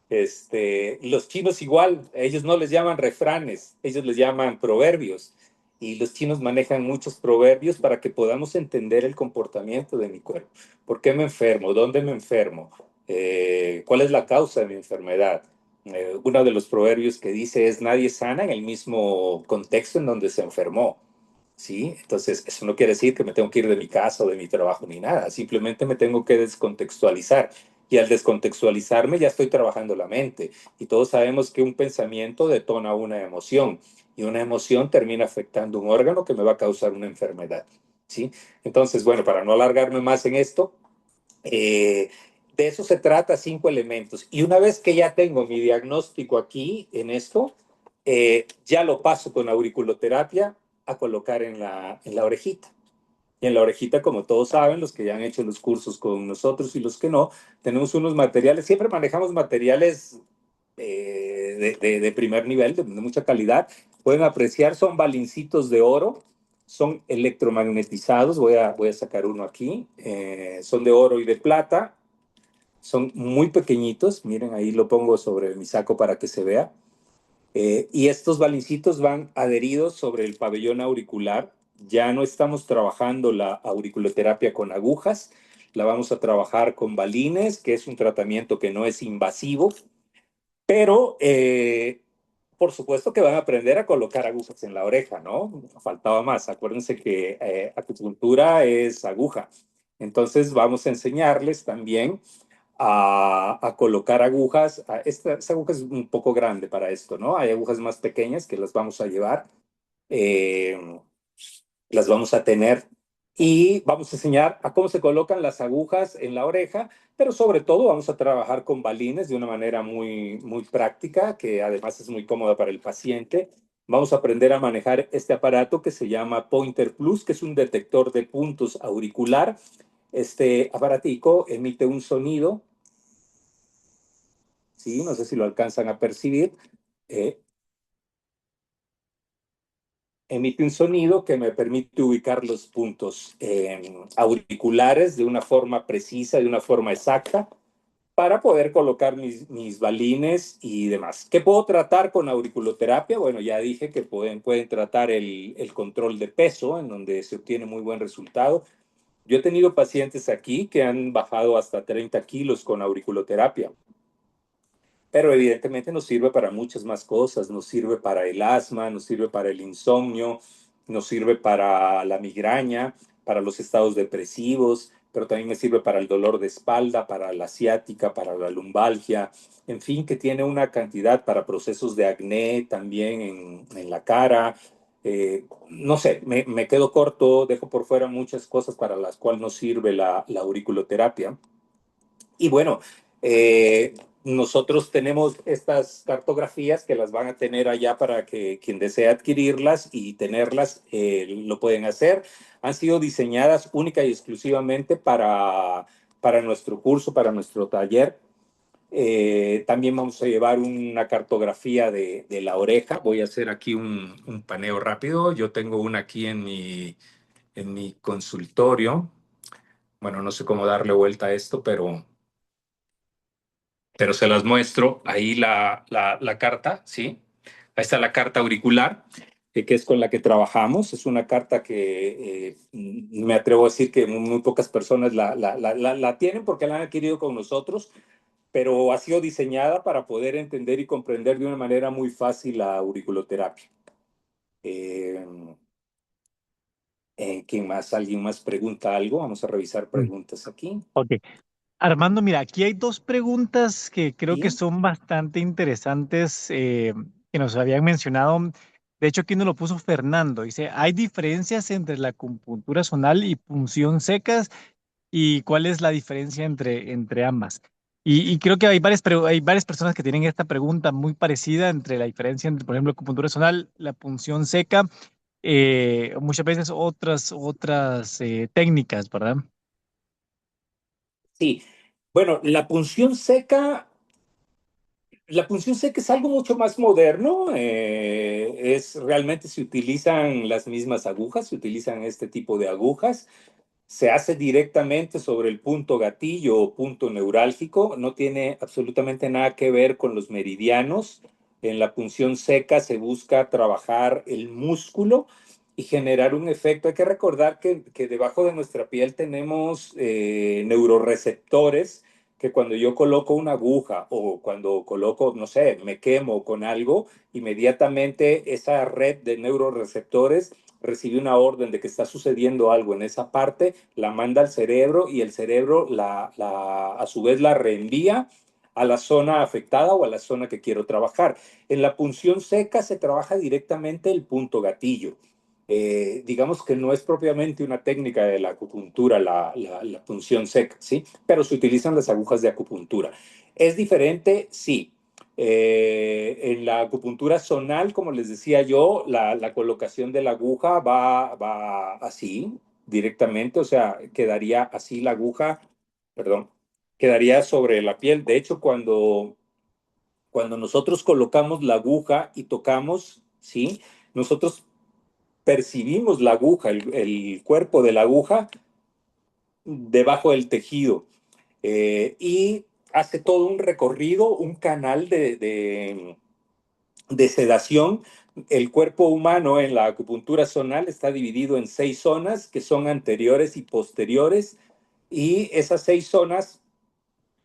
Los chinos igual, ellos no les llaman refranes, ellos les llaman proverbios. Y los chinos manejan muchos proverbios para que podamos entender el comportamiento de mi cuerpo. ¿Por qué me enfermo? ¿Dónde me enfermo? ¿Cuál es la causa de mi enfermedad? Uno de los proverbios que dice es nadie sana en el mismo contexto en donde se enfermó. ¿Sí? Entonces, eso no quiere decir que me tengo que ir de mi casa o de mi trabajo ni nada, simplemente me tengo que descontextualizar. Y al descontextualizarme ya estoy trabajando la mente. Y todos sabemos que un pensamiento detona una emoción y una emoción termina afectando un órgano que me va a causar una enfermedad. ¿Sí? Entonces, bueno, para no alargarme más en esto, de eso se trata 5 elementos. Y una vez que ya tengo mi diagnóstico aquí en esto, ya lo paso con auriculoterapia a colocar en la orejita. Y en la orejita, como todos saben, los que ya han hecho los cursos con nosotros y los que no, tenemos unos materiales, siempre manejamos materiales de primer nivel, de mucha calidad. Pueden apreciar, son balincitos de oro, son electromagnetizados, voy a sacar uno aquí, son de oro y de plata, son muy pequeñitos, miren, ahí lo pongo sobre mi saco para que se vea. Y estos balincitos van adheridos sobre el pabellón auricular. Ya no estamos trabajando la auriculoterapia con agujas, la vamos a trabajar con balines, que es un tratamiento que no es invasivo, pero por supuesto que van a aprender a colocar agujas en la oreja, ¿no? Faltaba más. Acuérdense que acupuntura es aguja. Entonces vamos a enseñarles también a colocar agujas. Esta aguja es un poco grande para esto, ¿no? Hay agujas más pequeñas que las vamos a llevar, eh, las vamos a tener y vamos a enseñar a cómo se colocan las agujas en la oreja, pero sobre todo vamos a trabajar con balines de una manera muy, muy práctica, que además es muy cómoda para el paciente. Vamos a aprender a manejar este aparato que se llama Pointer Plus, que es un detector de puntos auricular. Este aparatico emite un sonido. Sí, no sé si lo alcanzan a percibir. Eh, emite un sonido que me permite ubicar los puntos auriculares de una forma precisa, de una forma exacta, para poder colocar mis balines y demás. ¿Qué puedo tratar con auriculoterapia? Bueno, ya dije que pueden tratar el control de peso, en donde se obtiene muy buen resultado. Yo he tenido pacientes aquí que han bajado hasta 30 kilos con auriculoterapia, pero evidentemente nos sirve para muchas más cosas. Nos sirve para el asma, nos sirve para el insomnio, nos sirve para la migraña, para los estados depresivos, pero también me sirve para el dolor de espalda, para la ciática, para la lumbalgia, en fin, que tiene una cantidad para procesos de acné también en la cara. No sé, me quedo corto, dejo por fuera muchas cosas para las cuales nos sirve la auriculoterapia. Y bueno, nosotros tenemos estas cartografías que las van a tener allá para que quien desee adquirirlas y tenerlas lo pueden hacer. Han sido diseñadas única y exclusivamente para nuestro curso, para nuestro taller. También vamos a llevar una cartografía de la oreja. Voy a hacer aquí un paneo rápido. Yo tengo una aquí en mi consultorio. Bueno, no sé cómo darle vuelta a esto, pero se las muestro. Ahí la carta, ¿sí? Ahí está la carta auricular, que es con la que trabajamos. Es una carta que me atrevo a decir que muy pocas personas la tienen porque la han adquirido con nosotros, pero ha sido diseñada para poder entender y comprender de una manera muy fácil la auriculoterapia. Eh, ¿Quién más? ¿Alguien más pregunta algo? Vamos a revisar Mm, preguntas aquí. Ok. Armando, mira, aquí hay dos preguntas que creo que ¿Sí? son bastante interesantes que nos habían mencionado. De hecho, aquí nos lo puso Fernando. Dice, ¿hay diferencias entre la acupuntura zonal y punción secas? ¿Y cuál es la diferencia entre ambas? Y creo que hay varias personas que tienen esta pregunta muy parecida entre la diferencia entre, por ejemplo, acupuntura zonal, la punción seca, muchas veces otras técnicas, ¿verdad? Sí. Bueno, la punción seca es algo mucho más moderno. Realmente se utilizan las mismas agujas, se utilizan este tipo de agujas. Se hace directamente sobre el punto gatillo o punto neurálgico. No tiene absolutamente nada que ver con los meridianos. En la punción seca se busca trabajar el músculo y generar un efecto. Hay que recordar que debajo de nuestra piel tenemos neuroreceptores que cuando yo coloco una aguja o cuando coloco, no sé, me quemo con algo, inmediatamente esa red de neuroreceptores recibe una orden de que está sucediendo algo en esa parte, la manda al cerebro y el cerebro a su vez la reenvía a la zona afectada o a la zona que quiero trabajar. En la punción seca se trabaja directamente el punto gatillo. Digamos que no es propiamente una técnica de la acupuntura, la punción seca, ¿sí? Pero se utilizan las agujas de acupuntura. ¿Es diferente? Sí. En la acupuntura zonal, como les decía yo, la colocación de la aguja va así, directamente, o sea, quedaría así la aguja, perdón, quedaría sobre la piel. De hecho, cuando nosotros colocamos la aguja y tocamos, ¿sí? Nosotros percibimos la aguja, el cuerpo de la aguja debajo del tejido y hace todo un recorrido, un canal de sedación. El cuerpo humano en la acupuntura zonal está dividido en 6 zonas que son anteriores y posteriores y esas 6 zonas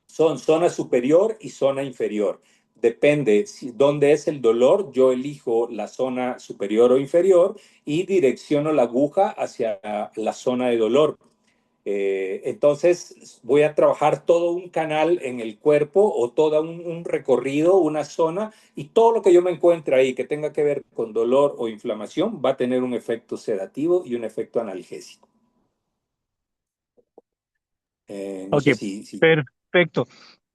son zona superior y zona inferior. Depende dónde es el dolor, yo elijo la zona superior o inferior y direcciono la aguja hacia la zona de dolor. Entonces voy a trabajar todo un canal en el cuerpo o todo un recorrido, una zona, y todo lo que yo me encuentre ahí que tenga que ver con dolor o inflamación va a tener un efecto sedativo y un efecto analgésico. No Ok, sé si. perfecto.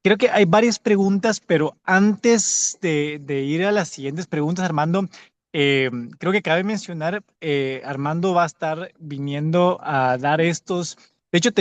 Creo que hay varias preguntas, pero antes de ir a las siguientes preguntas, Armando, creo que cabe mencionar, Armando va a estar viniendo a dar estos. De hecho,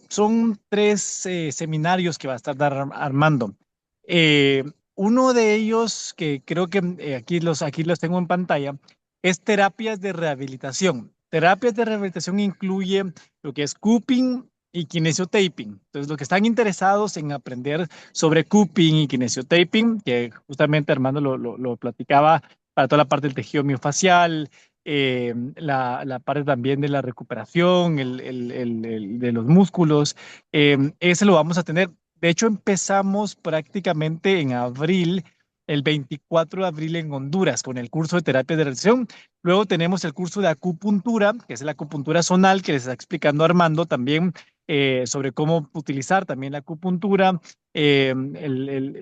son tres seminarios que va a estar dar Armando. Eh, Uno de ellos, que creo que aquí los tengo en pantalla, es terapias de rehabilitación. Terapias de rehabilitación incluye lo que es cupping y kinesiotaping. Entonces, los que están interesados en aprender sobre cupping y kinesiotaping, que justamente Armando lo platicaba para toda la parte del tejido miofacial, la parte también de la recuperación, de los músculos, ese lo vamos a tener. De hecho, empezamos prácticamente en abril, el 24 de abril en Honduras, con el curso de terapia de regresión. Luego tenemos el curso de acupuntura, que es la acupuntura zonal, que les está explicando Armando también sobre cómo utilizar también la acupuntura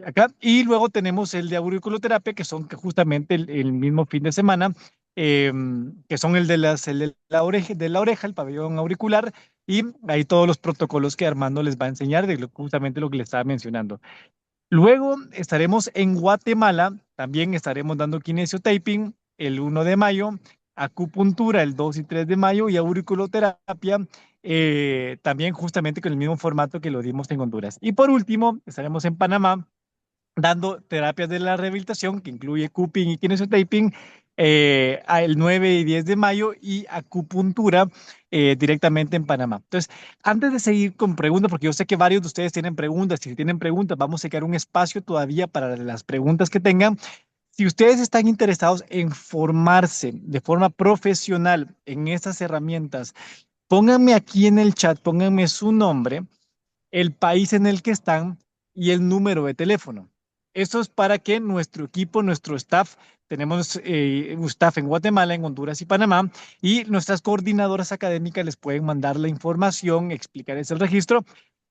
acá. Y luego tenemos el de auriculoterapia, que son justamente el mismo fin de semana, eh, que son el de la oreja, el pabellón auricular, y ahí todos los protocolos que Armando les va a enseñar de justamente lo que le estaba mencionando. Luego estaremos en Guatemala, también estaremos dando kinesiotaping el 1 de mayo, acupuntura el 2 y 3 de mayo y auriculoterapia también justamente con el mismo formato que lo dimos en Honduras. Y por último, estaremos en Panamá dando terapias de la rehabilitación, que incluye cupping y kinesiotaping, el 9 y 10 de mayo y acupuntura directamente en Panamá. Entonces, antes de seguir con preguntas, porque yo sé que varios de ustedes tienen preguntas, si tienen preguntas, vamos a sacar un espacio todavía para las preguntas que tengan. Si ustedes están interesados en formarse de forma profesional en estas herramientas, pónganme aquí en el chat, pónganme su nombre, el país en el que están y el número de teléfono. Eso es para que nuestro equipo, nuestro staff, tenemos un staff en Guatemala, en Honduras y Panamá, y nuestras coordinadoras académicas les pueden mandar la información, explicarles el registro.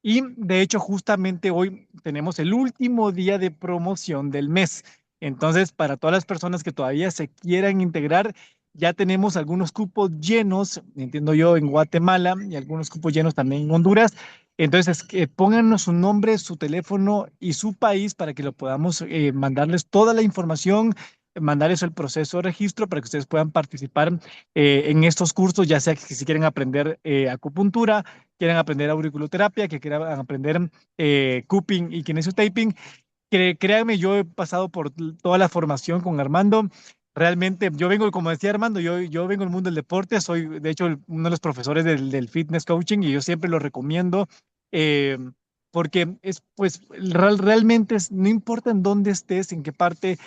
Y de hecho, justamente hoy tenemos el último día de promoción del mes. Entonces, para todas las personas que todavía se quieran integrar, ya tenemos algunos cupos llenos, entiendo yo, en Guatemala y algunos cupos llenos también en Honduras. Entonces, pónganos su nombre, su teléfono y su país para que lo podamos mandarles toda la información, mandarles el proceso de registro para que ustedes puedan participar en estos cursos, ya sea que si quieren aprender acupuntura, quieren aprender auriculoterapia, que quieran aprender cupping y kinesiotaping. Créanme, yo he pasado por toda la formación con Armando. Realmente, yo vengo, como decía Armando, yo vengo del mundo del deporte, soy de hecho uno de los profesores del fitness coaching y yo siempre lo recomiendo eh, porque es, pues, realmente no importa en dónde estés, en qué parte,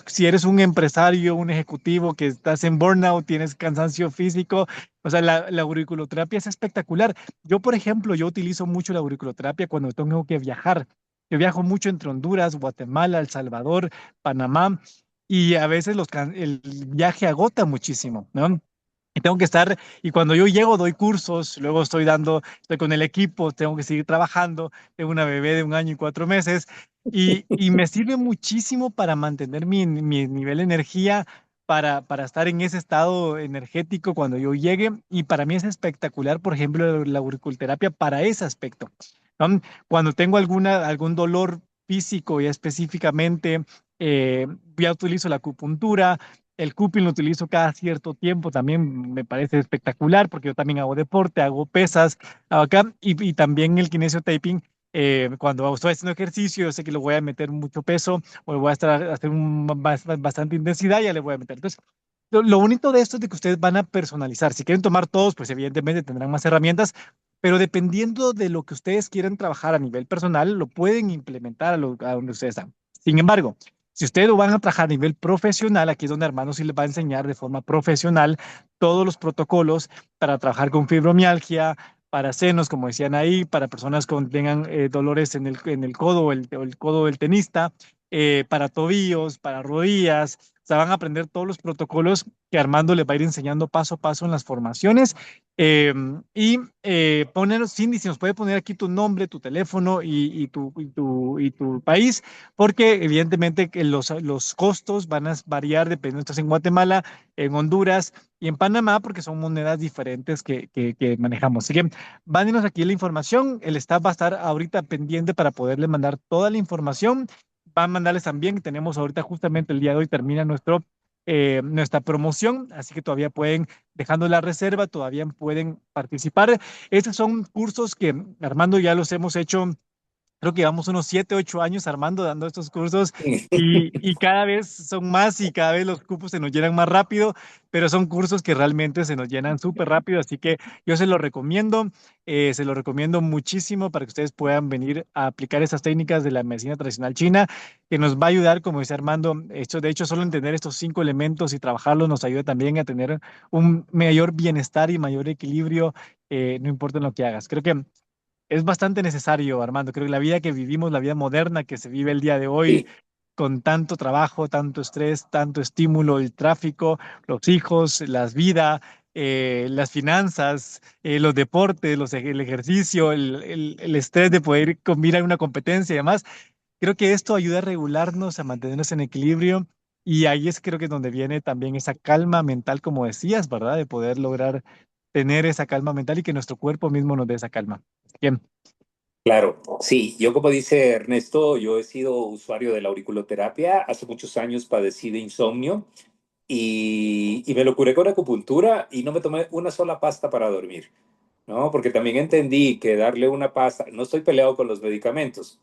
si eres un empresario, un ejecutivo que estás en burnout, tienes cansancio físico, o sea, la auriculoterapia es espectacular. Yo, por ejemplo, yo utilizo mucho la auriculoterapia cuando tengo que viajar. Yo viajo mucho entre Honduras, Guatemala, El Salvador, Panamá, y a veces el viaje agota muchísimo, ¿no? Y tengo que estar, y cuando yo llego doy cursos, luego estoy con el equipo, tengo que seguir trabajando, tengo una bebé de 1 año y 4 meses, y me sirve muchísimo para mantener mi nivel de energía, para estar en ese estado energético cuando yo llegue, y para mí es espectacular, por ejemplo, la auriculoterapia para ese aspecto, ¿no? Cuando tengo algún dolor físico y específicamente, ya utilizo la acupuntura, el cupping lo utilizo cada cierto tiempo, también me parece espectacular porque yo también hago deporte, hago pesas, hago acá, y también el kinesiotaping. Cuando estoy haciendo ejercicio, yo sé que le voy a meter mucho peso o le voy a estar a hacer bastante intensidad, ya le voy a meter. Entonces, lo bonito de esto es de que ustedes van a personalizar. Si quieren tomar todos, pues evidentemente tendrán más herramientas, pero dependiendo de lo que ustedes quieran trabajar a nivel personal, lo pueden implementar a donde ustedes están. Sin embargo, si ustedes lo van a trabajar a nivel profesional, aquí es donde Armando sí les va a enseñar de forma profesional todos los protocolos para trabajar con fibromialgia, para senos, como decían ahí, para personas que tengan dolores en el codo o el codo del tenista, para tobillos, para rodillas. O sea, van a aprender todos los protocolos que Armando les va a ir enseñando paso a paso en las formaciones. Poner, Cindy, si nos puede poner aquí tu nombre, tu teléfono y tu país, porque evidentemente que los costos van a variar dependiendo si estás en Guatemala, en Honduras y en Panamá, porque son monedas diferentes que manejamos. Así que mándenos aquí la información. El staff va a estar ahorita pendiente para poderle mandar toda la información. Va a mandarles también, tenemos ahorita justamente el día de hoy termina nuestra promoción, así que todavía pueden, dejando la reserva, todavía pueden participar. Estos son cursos que Armando ya los hemos hecho Creo que llevamos unos 7, 8 años Armando dando estos cursos y cada vez son más y cada vez los cupos se nos llenan más rápido, pero son cursos que realmente se nos llenan súper rápido, así que yo se los recomiendo muchísimo para que ustedes puedan venir a aplicar esas técnicas de la medicina tradicional china, que nos va a ayudar, como dice Armando, de hecho, solo entender estos 5 elementos y trabajarlos nos ayuda también a tener un mayor bienestar y mayor equilibrio, no importa en lo que hagas. Creo que es bastante necesario, Armando. Creo que la vida que vivimos, la vida moderna que se vive el día de hoy, Sí, con tanto trabajo, tanto estrés, tanto estímulo, el tráfico, los hijos, las vidas, las finanzas, los deportes, el ejercicio, el estrés de poder ir a una competencia y demás. Creo que esto ayuda a regularnos, a mantenernos en equilibrio. Y ahí es creo que es donde viene también esa calma mental, como decías, ¿verdad? De poder lograr tener esa calma mental y que nuestro cuerpo mismo nos dé esa calma. Bien. claro. Sí, yo como dice Ernesto, yo he sido usuario de la auriculoterapia. Hace muchos años padecí de insomnio y me lo curé con acupuntura y no me tomé una sola pasta para dormir, ¿no? Porque también entendí que darle una pasta, no estoy peleado con los medicamentos,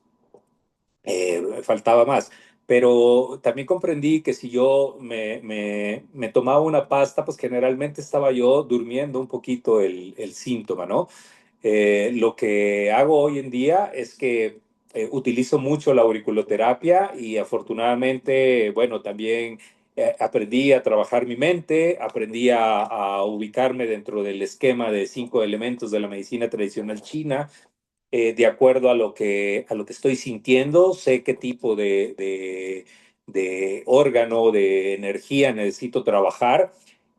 faltaba más. Pero también comprendí que si yo me tomaba una pasta, pues generalmente estaba yo durmiendo un poquito el síntoma, ¿no? Lo que hago hoy en día es que utilizo mucho la auriculoterapia y afortunadamente, bueno, también aprendí a trabajar mi mente, aprendí a ubicarme dentro del esquema de 5 elementos de la medicina tradicional china, de acuerdo a lo que estoy sintiendo, sé qué tipo de órgano, de energía necesito trabajar.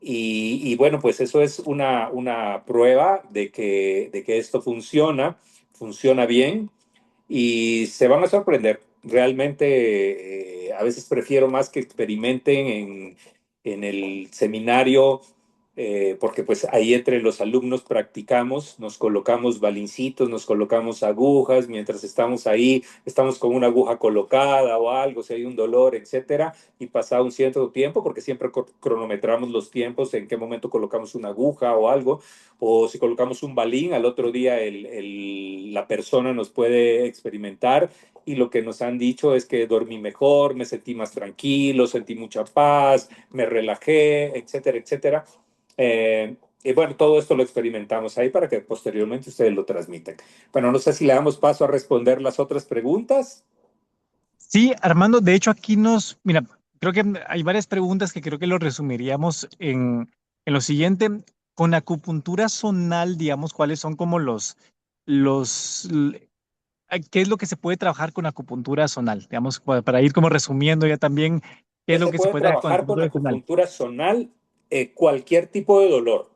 Y bueno, pues eso es una prueba de que esto funciona, funciona bien y se van a sorprender. Realmente, a veces prefiero más que experimenten en el seminario, porque pues ahí entre los alumnos practicamos, nos colocamos balincitos, nos colocamos agujas, mientras estamos ahí, estamos con una aguja colocada o algo, si hay un dolor, etcétera, y pasado un cierto tiempo, porque siempre cronometramos los tiempos, en qué momento colocamos una aguja o algo, o si colocamos un balín, al otro día la persona nos puede experimentar y lo que nos han dicho es que dormí mejor, me sentí más tranquilo, sentí mucha paz, me relajé, etcétera, etcétera. Y bueno, todo esto lo experimentamos ahí para que posteriormente ustedes lo transmitan. Bueno, no sé si le damos paso a responder las otras preguntas. Sí, Armando, de hecho mira, creo que hay varias preguntas que creo que lo resumiríamos en lo siguiente. Con acupuntura zonal, digamos, ¿cuáles son como los, l- qué es lo que se puede trabajar con acupuntura zonal? Digamos, para ir como resumiendo ya también, ¿qué ¿Qué es lo se que se puede puede hacer con trabajar con acupuntura zonal? acupuntura zonal? Cualquier tipo de dolor,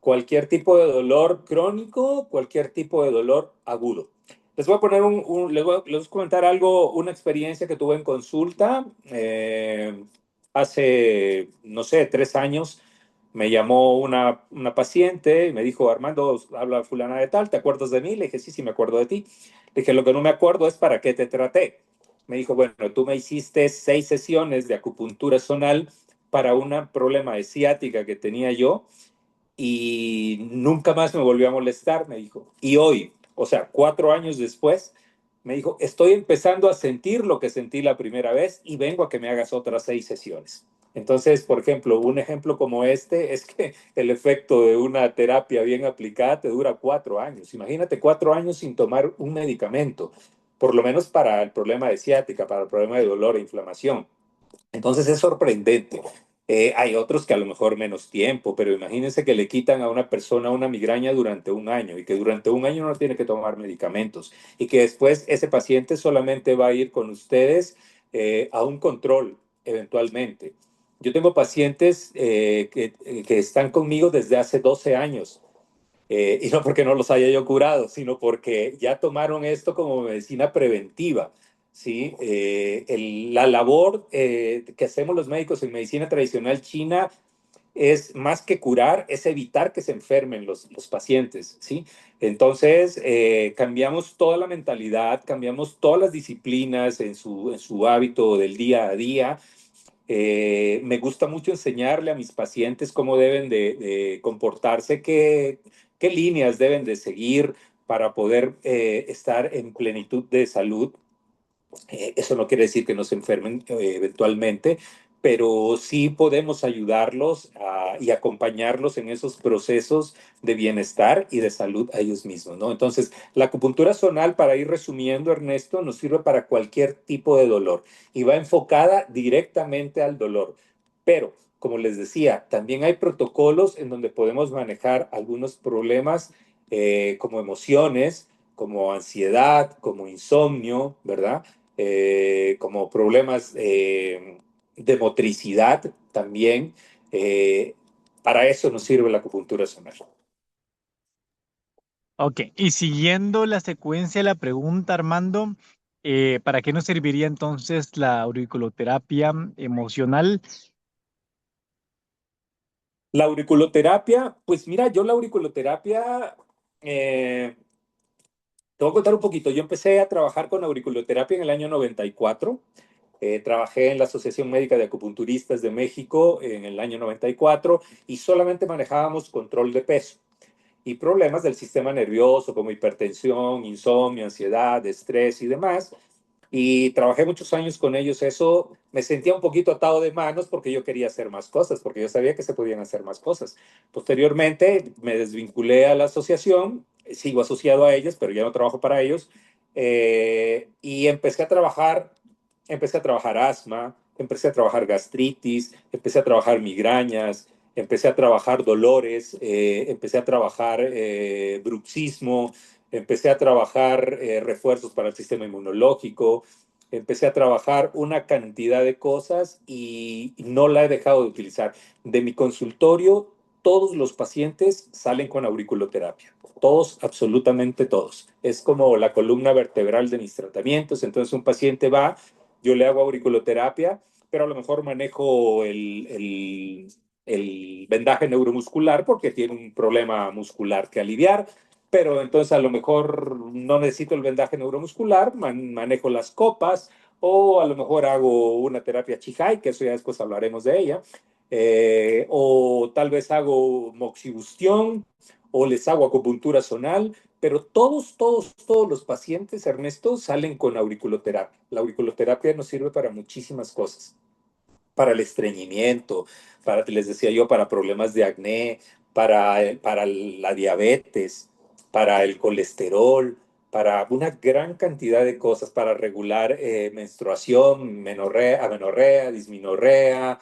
cualquier tipo de dolor crónico, cualquier tipo de dolor agudo. Les voy a poner les voy a comentar algo, una experiencia que tuve en consulta hace, no sé, 3 años. Me llamó una paciente y me dijo, Armando, habla fulana de tal, ¿te acuerdas de mí? Le dije, sí, sí, me acuerdo de ti. Le dije, lo que no me acuerdo es para qué te traté. Me dijo, bueno, tú me hiciste 6 sesiones de acupuntura zonal para un problema de ciática que tenía yo y nunca más me volvió a molestar, me dijo. Y hoy, o sea, 4 años después, me dijo, estoy empezando a sentir lo que sentí la primera vez y vengo a que me hagas otras 6 sesiones. Entonces, por ejemplo, un ejemplo como este es que el efecto de una terapia bien aplicada te dura 4 años. Imagínate 4 años sin tomar un medicamento, por lo menos para el problema de ciática, para el problema de dolor e inflamación. Entonces es sorprendente. Hay otros que a lo mejor menos tiempo, pero imagínense que le quitan a una persona una migraña durante un año y que durante un año no tiene que tomar medicamentos y que después ese paciente solamente va a ir con ustedes a un control eventualmente. Yo tengo pacientes que están conmigo desde hace 12 años y no porque no los haya yo curado, sino porque ya tomaron esto como medicina preventiva. ¿Sí? La labor que hacemos los médicos en medicina tradicional china es más que curar, es evitar que se enfermen los pacientes. ¿Sí? Entonces, cambiamos toda la mentalidad, cambiamos todas las disciplinas en su hábito del día a día. Me gusta mucho enseñarle a mis pacientes cómo deben de comportarse, qué líneas deben de seguir para poder estar en plenitud de salud. Eso no quiere decir que no se enfermen eventualmente, pero sí podemos ayudarlos y acompañarlos en esos procesos de bienestar y de salud a ellos mismos, ¿no? Entonces, la acupuntura zonal, para ir resumiendo, Ernesto, nos sirve para cualquier tipo de dolor y va enfocada directamente al dolor. Pero, como les decía, también hay protocolos en donde podemos manejar algunos problemas como emociones, como ansiedad, como insomnio, ¿verdad? Como problemas de motricidad también. Eh, para eso nos sirve la acupuntura zonal. Ok, y siguiendo la secuencia de la pregunta, Armando, ¿para qué nos serviría entonces la auriculoterapia emocional? La auriculoterapia, pues mira, yo la auriculoterapia, eh, te voy a contar un poquito. Yo empecé a trabajar con auriculoterapia en el año 94. Trabajé en la Asociación Médica de Acupunturistas de México en el año 94 y solamente manejábamos control de peso y problemas del sistema nervioso como hipertensión, insomnio, ansiedad, estrés y demás. Y trabajé muchos años con ellos. Eso me sentía un poquito atado de manos porque yo quería hacer más cosas, porque yo sabía que se podían hacer más cosas. Posteriormente me desvinculé a la asociación, sigo asociado a ellos, pero ya no trabajo para ellos. Y empecé a trabajar asma, empecé a trabajar gastritis, empecé a trabajar migrañas, empecé a trabajar dolores, empecé a trabajar bruxismo, empecé a trabajar refuerzos para el sistema inmunológico, empecé a trabajar una cantidad de cosas y no la he dejado de utilizar. De mi consultorio, todos los pacientes salen con auriculoterapia. Todos, absolutamente todos. Es como la columna vertebral de mis tratamientos. Entonces un paciente va, yo le hago auriculoterapia, pero a lo mejor manejo el vendaje neuromuscular porque tiene un problema muscular que aliviar, pero entonces a lo mejor no necesito el vendaje neuromuscular, manejo las copas, o a lo mejor hago una terapia Chihai, que eso ya después hablaremos de ella, o tal vez hago moxibustión, o les hago acupuntura zonal, pero todos los pacientes, Ernesto, salen con auriculoterapia. La auriculoterapia nos sirve para muchísimas cosas, para el estreñimiento, para, les decía yo, para problemas de acné, para la diabetes, para el colesterol, para una gran cantidad de cosas, para regular menstruación, amenorrea, disminorrea,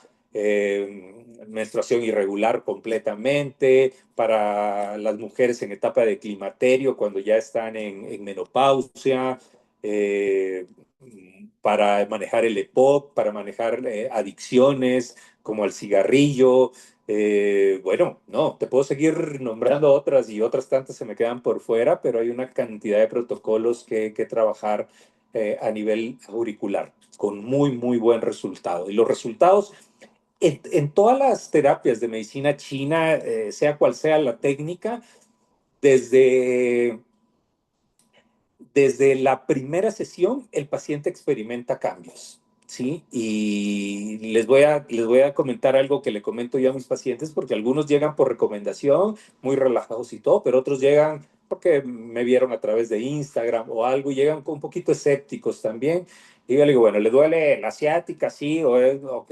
menstruación irregular completamente, para las mujeres en etapa de climaterio, cuando ya están en menopausia, eh, para manejar el EPOC, para manejar adicciones como el cigarrillo. Bueno, no, te puedo seguir nombrando otras y otras tantas se me quedan por fuera, pero hay una cantidad de protocolos que trabajar a nivel auricular con muy buen resultado. Y los resultados en todas las terapias de medicina china, sea cual sea la técnica, desde desde la primera sesión el paciente experimenta cambios, ¿sí? Y les voy a comentar algo que le comento yo a mis pacientes, porque algunos llegan por recomendación, muy relajados y todo, pero otros llegan porque me vieron a través de Instagram o algo y llegan un poquito escépticos también. Y yo le digo, bueno, ¿le duele la asiática? Sí, ok,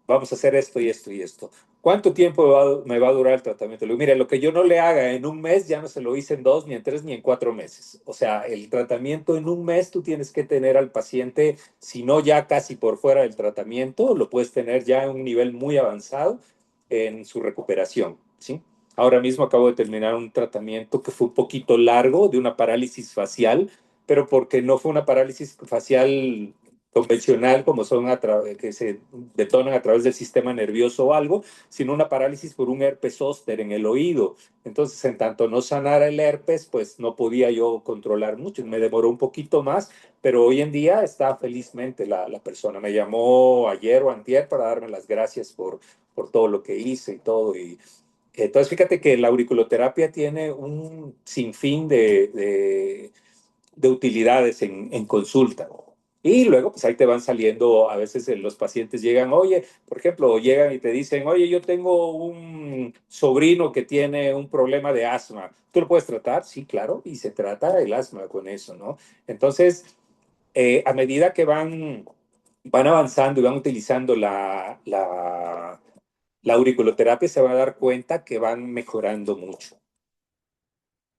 vamos a hacer esto y esto y esto. ¿Cuánto tiempo me va a durar el tratamiento? Le digo, mire, lo que yo no le haga en un mes, ya no se lo hice en 2, ni en 3, ni en 4 meses. O sea, el tratamiento en un mes tú tienes que tener al paciente, si no ya casi por fuera del tratamiento, lo puedes tener ya en un nivel muy avanzado en su recuperación, ¿sí? Ahora mismo acabo de terminar un tratamiento que fue un poquito largo de una parálisis facial, pero porque no fue una parálisis facial convencional como son que se detonan a través del sistema nervioso o algo, sino una parálisis por un herpes zóster en el oído. Entonces, en tanto no sanara el herpes, pues no podía yo controlar mucho. Me demoró un poquito más, pero hoy en día está felizmente la persona. Me llamó ayer o antier para darme las gracias por todo lo que hice y todo. Y entonces, fíjate que la auriculoterapia tiene un sinfín de utilidades en consulta. Y luego, pues ahí te van saliendo, a veces los pacientes llegan, oye, por ejemplo, llegan y te dicen, oye, yo tengo un sobrino que tiene un problema de asma. ¿Tú lo puedes tratar? Sí, claro, y se trata el asma con eso, ¿no? Entonces, a medida que van avanzando y van utilizando la auriculoterapia, se van a dar cuenta que van mejorando mucho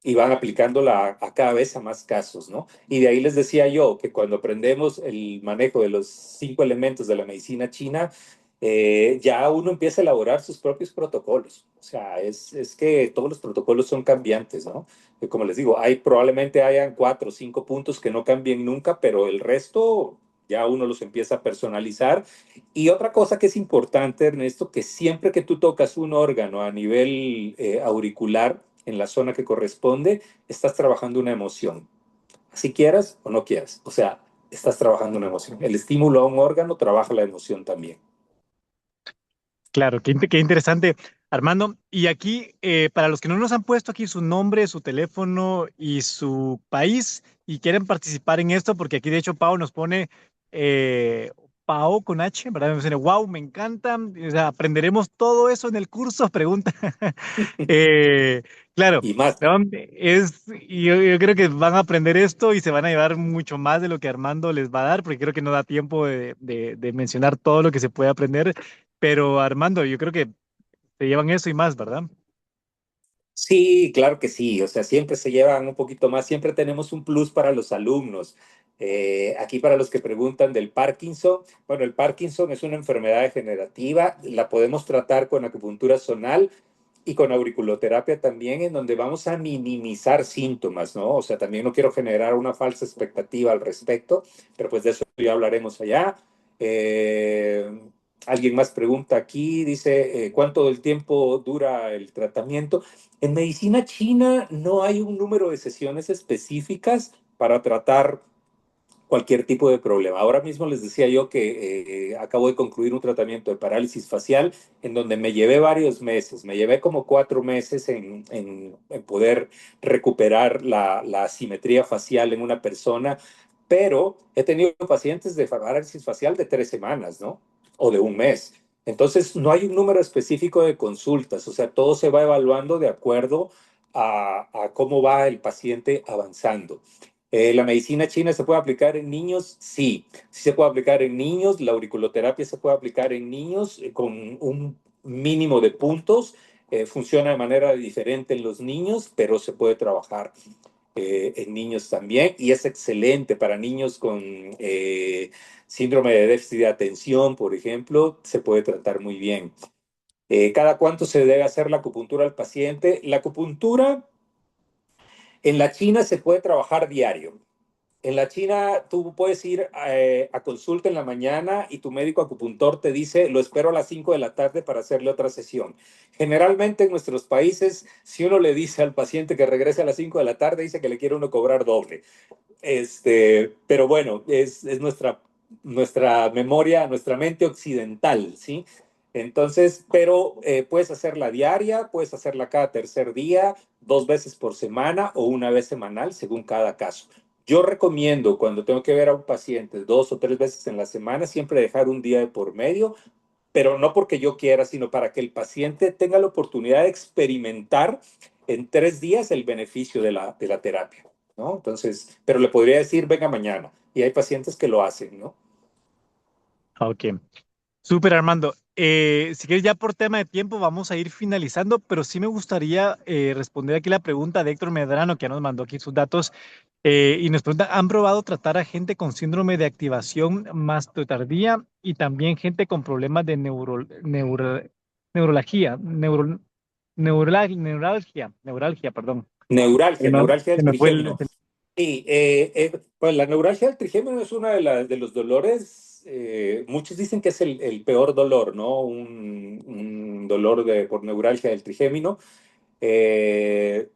y van aplicándola a cada vez a más casos, ¿no? Y de ahí les decía yo que cuando aprendemos el manejo de los 5 elementos de la medicina china, ya uno empieza a elaborar sus propios protocolos. O sea, es que todos los protocolos son cambiantes, ¿no? Como les digo, probablemente hayan 4 o 5 puntos que no cambien nunca, pero el resto ya uno los empieza a personalizar. Y otra cosa que es importante, Ernesto, que siempre que tú tocas un órgano a nivel auricular, en la zona que corresponde, estás trabajando una emoción. Si quieras o no quieras. O sea, estás trabajando una emoción. El estímulo a un órgano trabaja la emoción también. Claro, qué interesante, Armando. Y aquí, para los que no nos han puesto aquí su nombre, su teléfono y su país y quieren participar en esto, porque aquí de hecho Pau nos pone Pau con H, ¿verdad? Me dice, wow, me encanta. O sea, aprenderemos todo eso en el curso, pregunta. Eh, claro, Y más. ¿no? Yo creo que van a aprender esto y se van a llevar mucho más de lo que Armando les va a dar, porque creo que no da tiempo de mencionar todo lo que se puede aprender. Pero Armando, yo creo que se llevan eso y más, ¿verdad? Sí, claro que sí. O sea, siempre se llevan un poquito más. Siempre tenemos un plus para los alumnos. Aquí para los que preguntan del Parkinson, bueno, el Parkinson es una enfermedad degenerativa. La podemos tratar con acupuntura zonal y con auriculoterapia también, en donde vamos a minimizar síntomas, ¿no? O sea, también no quiero generar una falsa expectativa al respecto, pero pues de eso ya hablaremos allá. Eh, Alguien más pregunta aquí, dice, ¿cuánto del tiempo dura el tratamiento? En medicina china no hay un número de sesiones específicas para tratar cualquier tipo de problema. Ahora mismo les decía yo que acabo de concluir un tratamiento de parálisis facial en donde me llevé varios meses, me llevé como 4 meses en poder recuperar la simetría facial en una persona, pero he tenido pacientes de parálisis facial de 3 semanas, ¿no? O de un mes. Entonces, no hay un número específico de consultas, o sea, todo se va evaluando de acuerdo a cómo va el paciente avanzando. ¿La medicina china se puede aplicar en niños? Sí, sí se puede aplicar en niños. La auriculoterapia se puede aplicar en niños con un mínimo de puntos. Funciona de manera diferente en los niños, pero se puede trabajar en niños también y es excelente para niños con síndrome de déficit de atención, por ejemplo, se puede tratar muy bien. ¿Cada cuánto se debe hacer la acupuntura al paciente? La acupuntura en la China se puede trabajar diario. En la China tú puedes ir a consulta en la mañana y tu médico acupuntor te dice, lo espero a las 5 de la tarde para hacerle otra sesión. Generalmente en nuestros países, si uno le dice al paciente que regrese a las 5 de la tarde, dice que le quiere uno cobrar doble. Pero bueno, es nuestra memoria, nuestra mente occidental, ¿sí? Entonces, pero puedes hacerla diaria, puedes hacerla cada tercer día, 2 veces por semana o una vez semanal, según cada caso. Yo recomiendo cuando tengo que ver a un paciente 2 o 3 veces en la semana, siempre dejar un día de por medio, pero no porque yo quiera, sino para que el paciente tenga la oportunidad de experimentar en 3 días el beneficio de la terapia, ¿no? Entonces, pero le podría decir, venga mañana, y hay pacientes que lo hacen, ¿no? Ok, súper Armando. Si quieres, ya por tema de tiempo vamos a ir finalizando, pero sí me gustaría responder aquí la pregunta de Héctor Medrano, que ya nos mandó aquí sus datos, y nos pregunta, ¿han probado tratar a gente con síndrome de activación mastotardía y también gente con problemas de neurología, neuralgia, perdón? Neuralgia, No, neuralgia se del me fue el... trigémino. Sí, pues la neuralgia del trigémino es uno de los dolores, muchos dicen que es el peor dolor, ¿no? Un dolor por neuralgia del trigémino. Eh,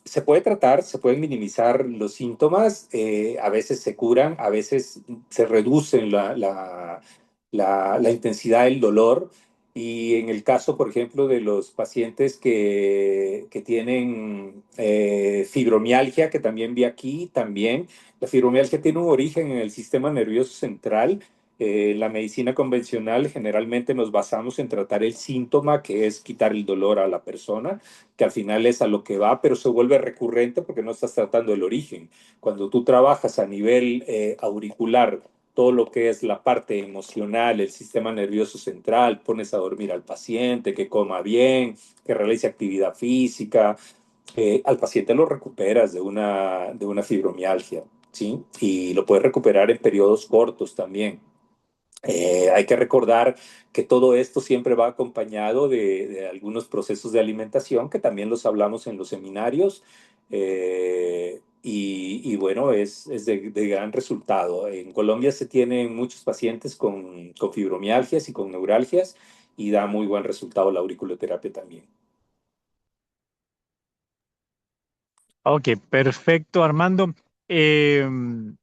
Se puede tratar, se pueden minimizar los síntomas, a veces se curan, a veces se reducen la intensidad del dolor. Y en el caso, por ejemplo, de los pacientes que tienen fibromialgia, que también vi aquí, también la fibromialgia tiene un origen en el sistema nervioso central. En la medicina convencional generalmente nos basamos en tratar el síntoma, que es quitar el dolor a la persona, que al final es a lo que va, pero se vuelve recurrente porque no estás tratando el origen. Cuando tú trabajas a nivel auricular, todo lo que es la parte emocional, el sistema nervioso central, pones a dormir al paciente, que coma bien, que realice actividad física, al paciente lo recuperas de una fibromialgia, ¿sí? Y lo puedes recuperar en periodos cortos también. Hay que recordar que todo esto siempre va acompañado de algunos procesos de alimentación que también los hablamos en los seminarios y bueno, es de gran resultado. En Colombia se tienen muchos pacientes con fibromialgias y con neuralgias y da muy buen resultado la auriculoterapia también. Ok, perfecto, Armando.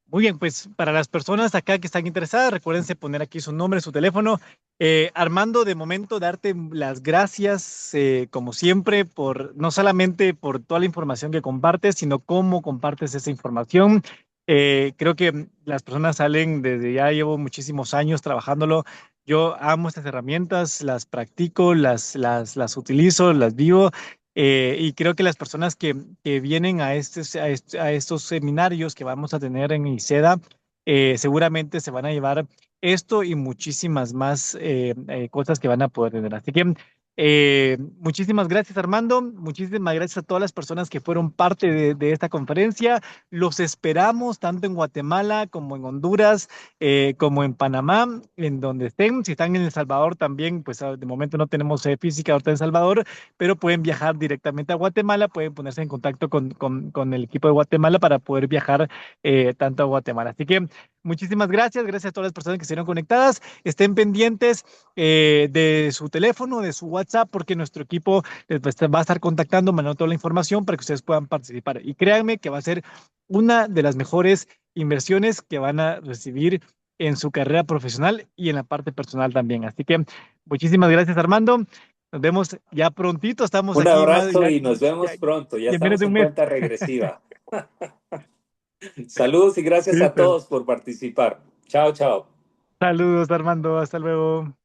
Muy bien, pues para las personas acá que están interesadas, recuérdense poner aquí su nombre, su teléfono. Armando, de momento, darte las gracias, como siempre, por no solamente por toda la información que compartes, sino cómo compartes esa información. Creo que las personas salen desde ya llevo muchísimos años trabajándolo. Yo amo estas herramientas, las practico, las utilizo, las vivo. Y creo que las personas que vienen a estos seminarios que vamos a tener en ICEDA, seguramente se van a llevar esto y muchísimas más cosas que van a poder tener. Así que muchísimas gracias, Armando. Muchísimas gracias a todas las personas que fueron parte de esta conferencia. Los esperamos tanto en Guatemala como en Honduras, como en Panamá, en donde estén. Si están en El Salvador también, pues de momento no tenemos física ahorita en El Salvador, pero pueden viajar directamente a Guatemala, pueden ponerse en contacto con el equipo de Guatemala para poder viajar tanto a Guatemala. Así que muchísimas gracias, gracias a todas las personas que estuvieron conectadas. Estén pendientes de su teléfono, de su WhatsApp, porque nuestro equipo va a estar contactando, mandando toda la información para que ustedes puedan participar. Y créanme que va a ser una de las mejores inversiones que van a recibir en su carrera profesional y en la parte personal también. Así que muchísimas gracias, Armando. Nos vemos ya prontito. Estamos Un aquí más, abrazo ya, y nos ya, vemos pronto. Ya ya en menos estamos de un en mes. cuenta regresiva. Saludos y gracias a Listo. todos por participar. Chao, chao. Saludos, Armando. Hasta luego.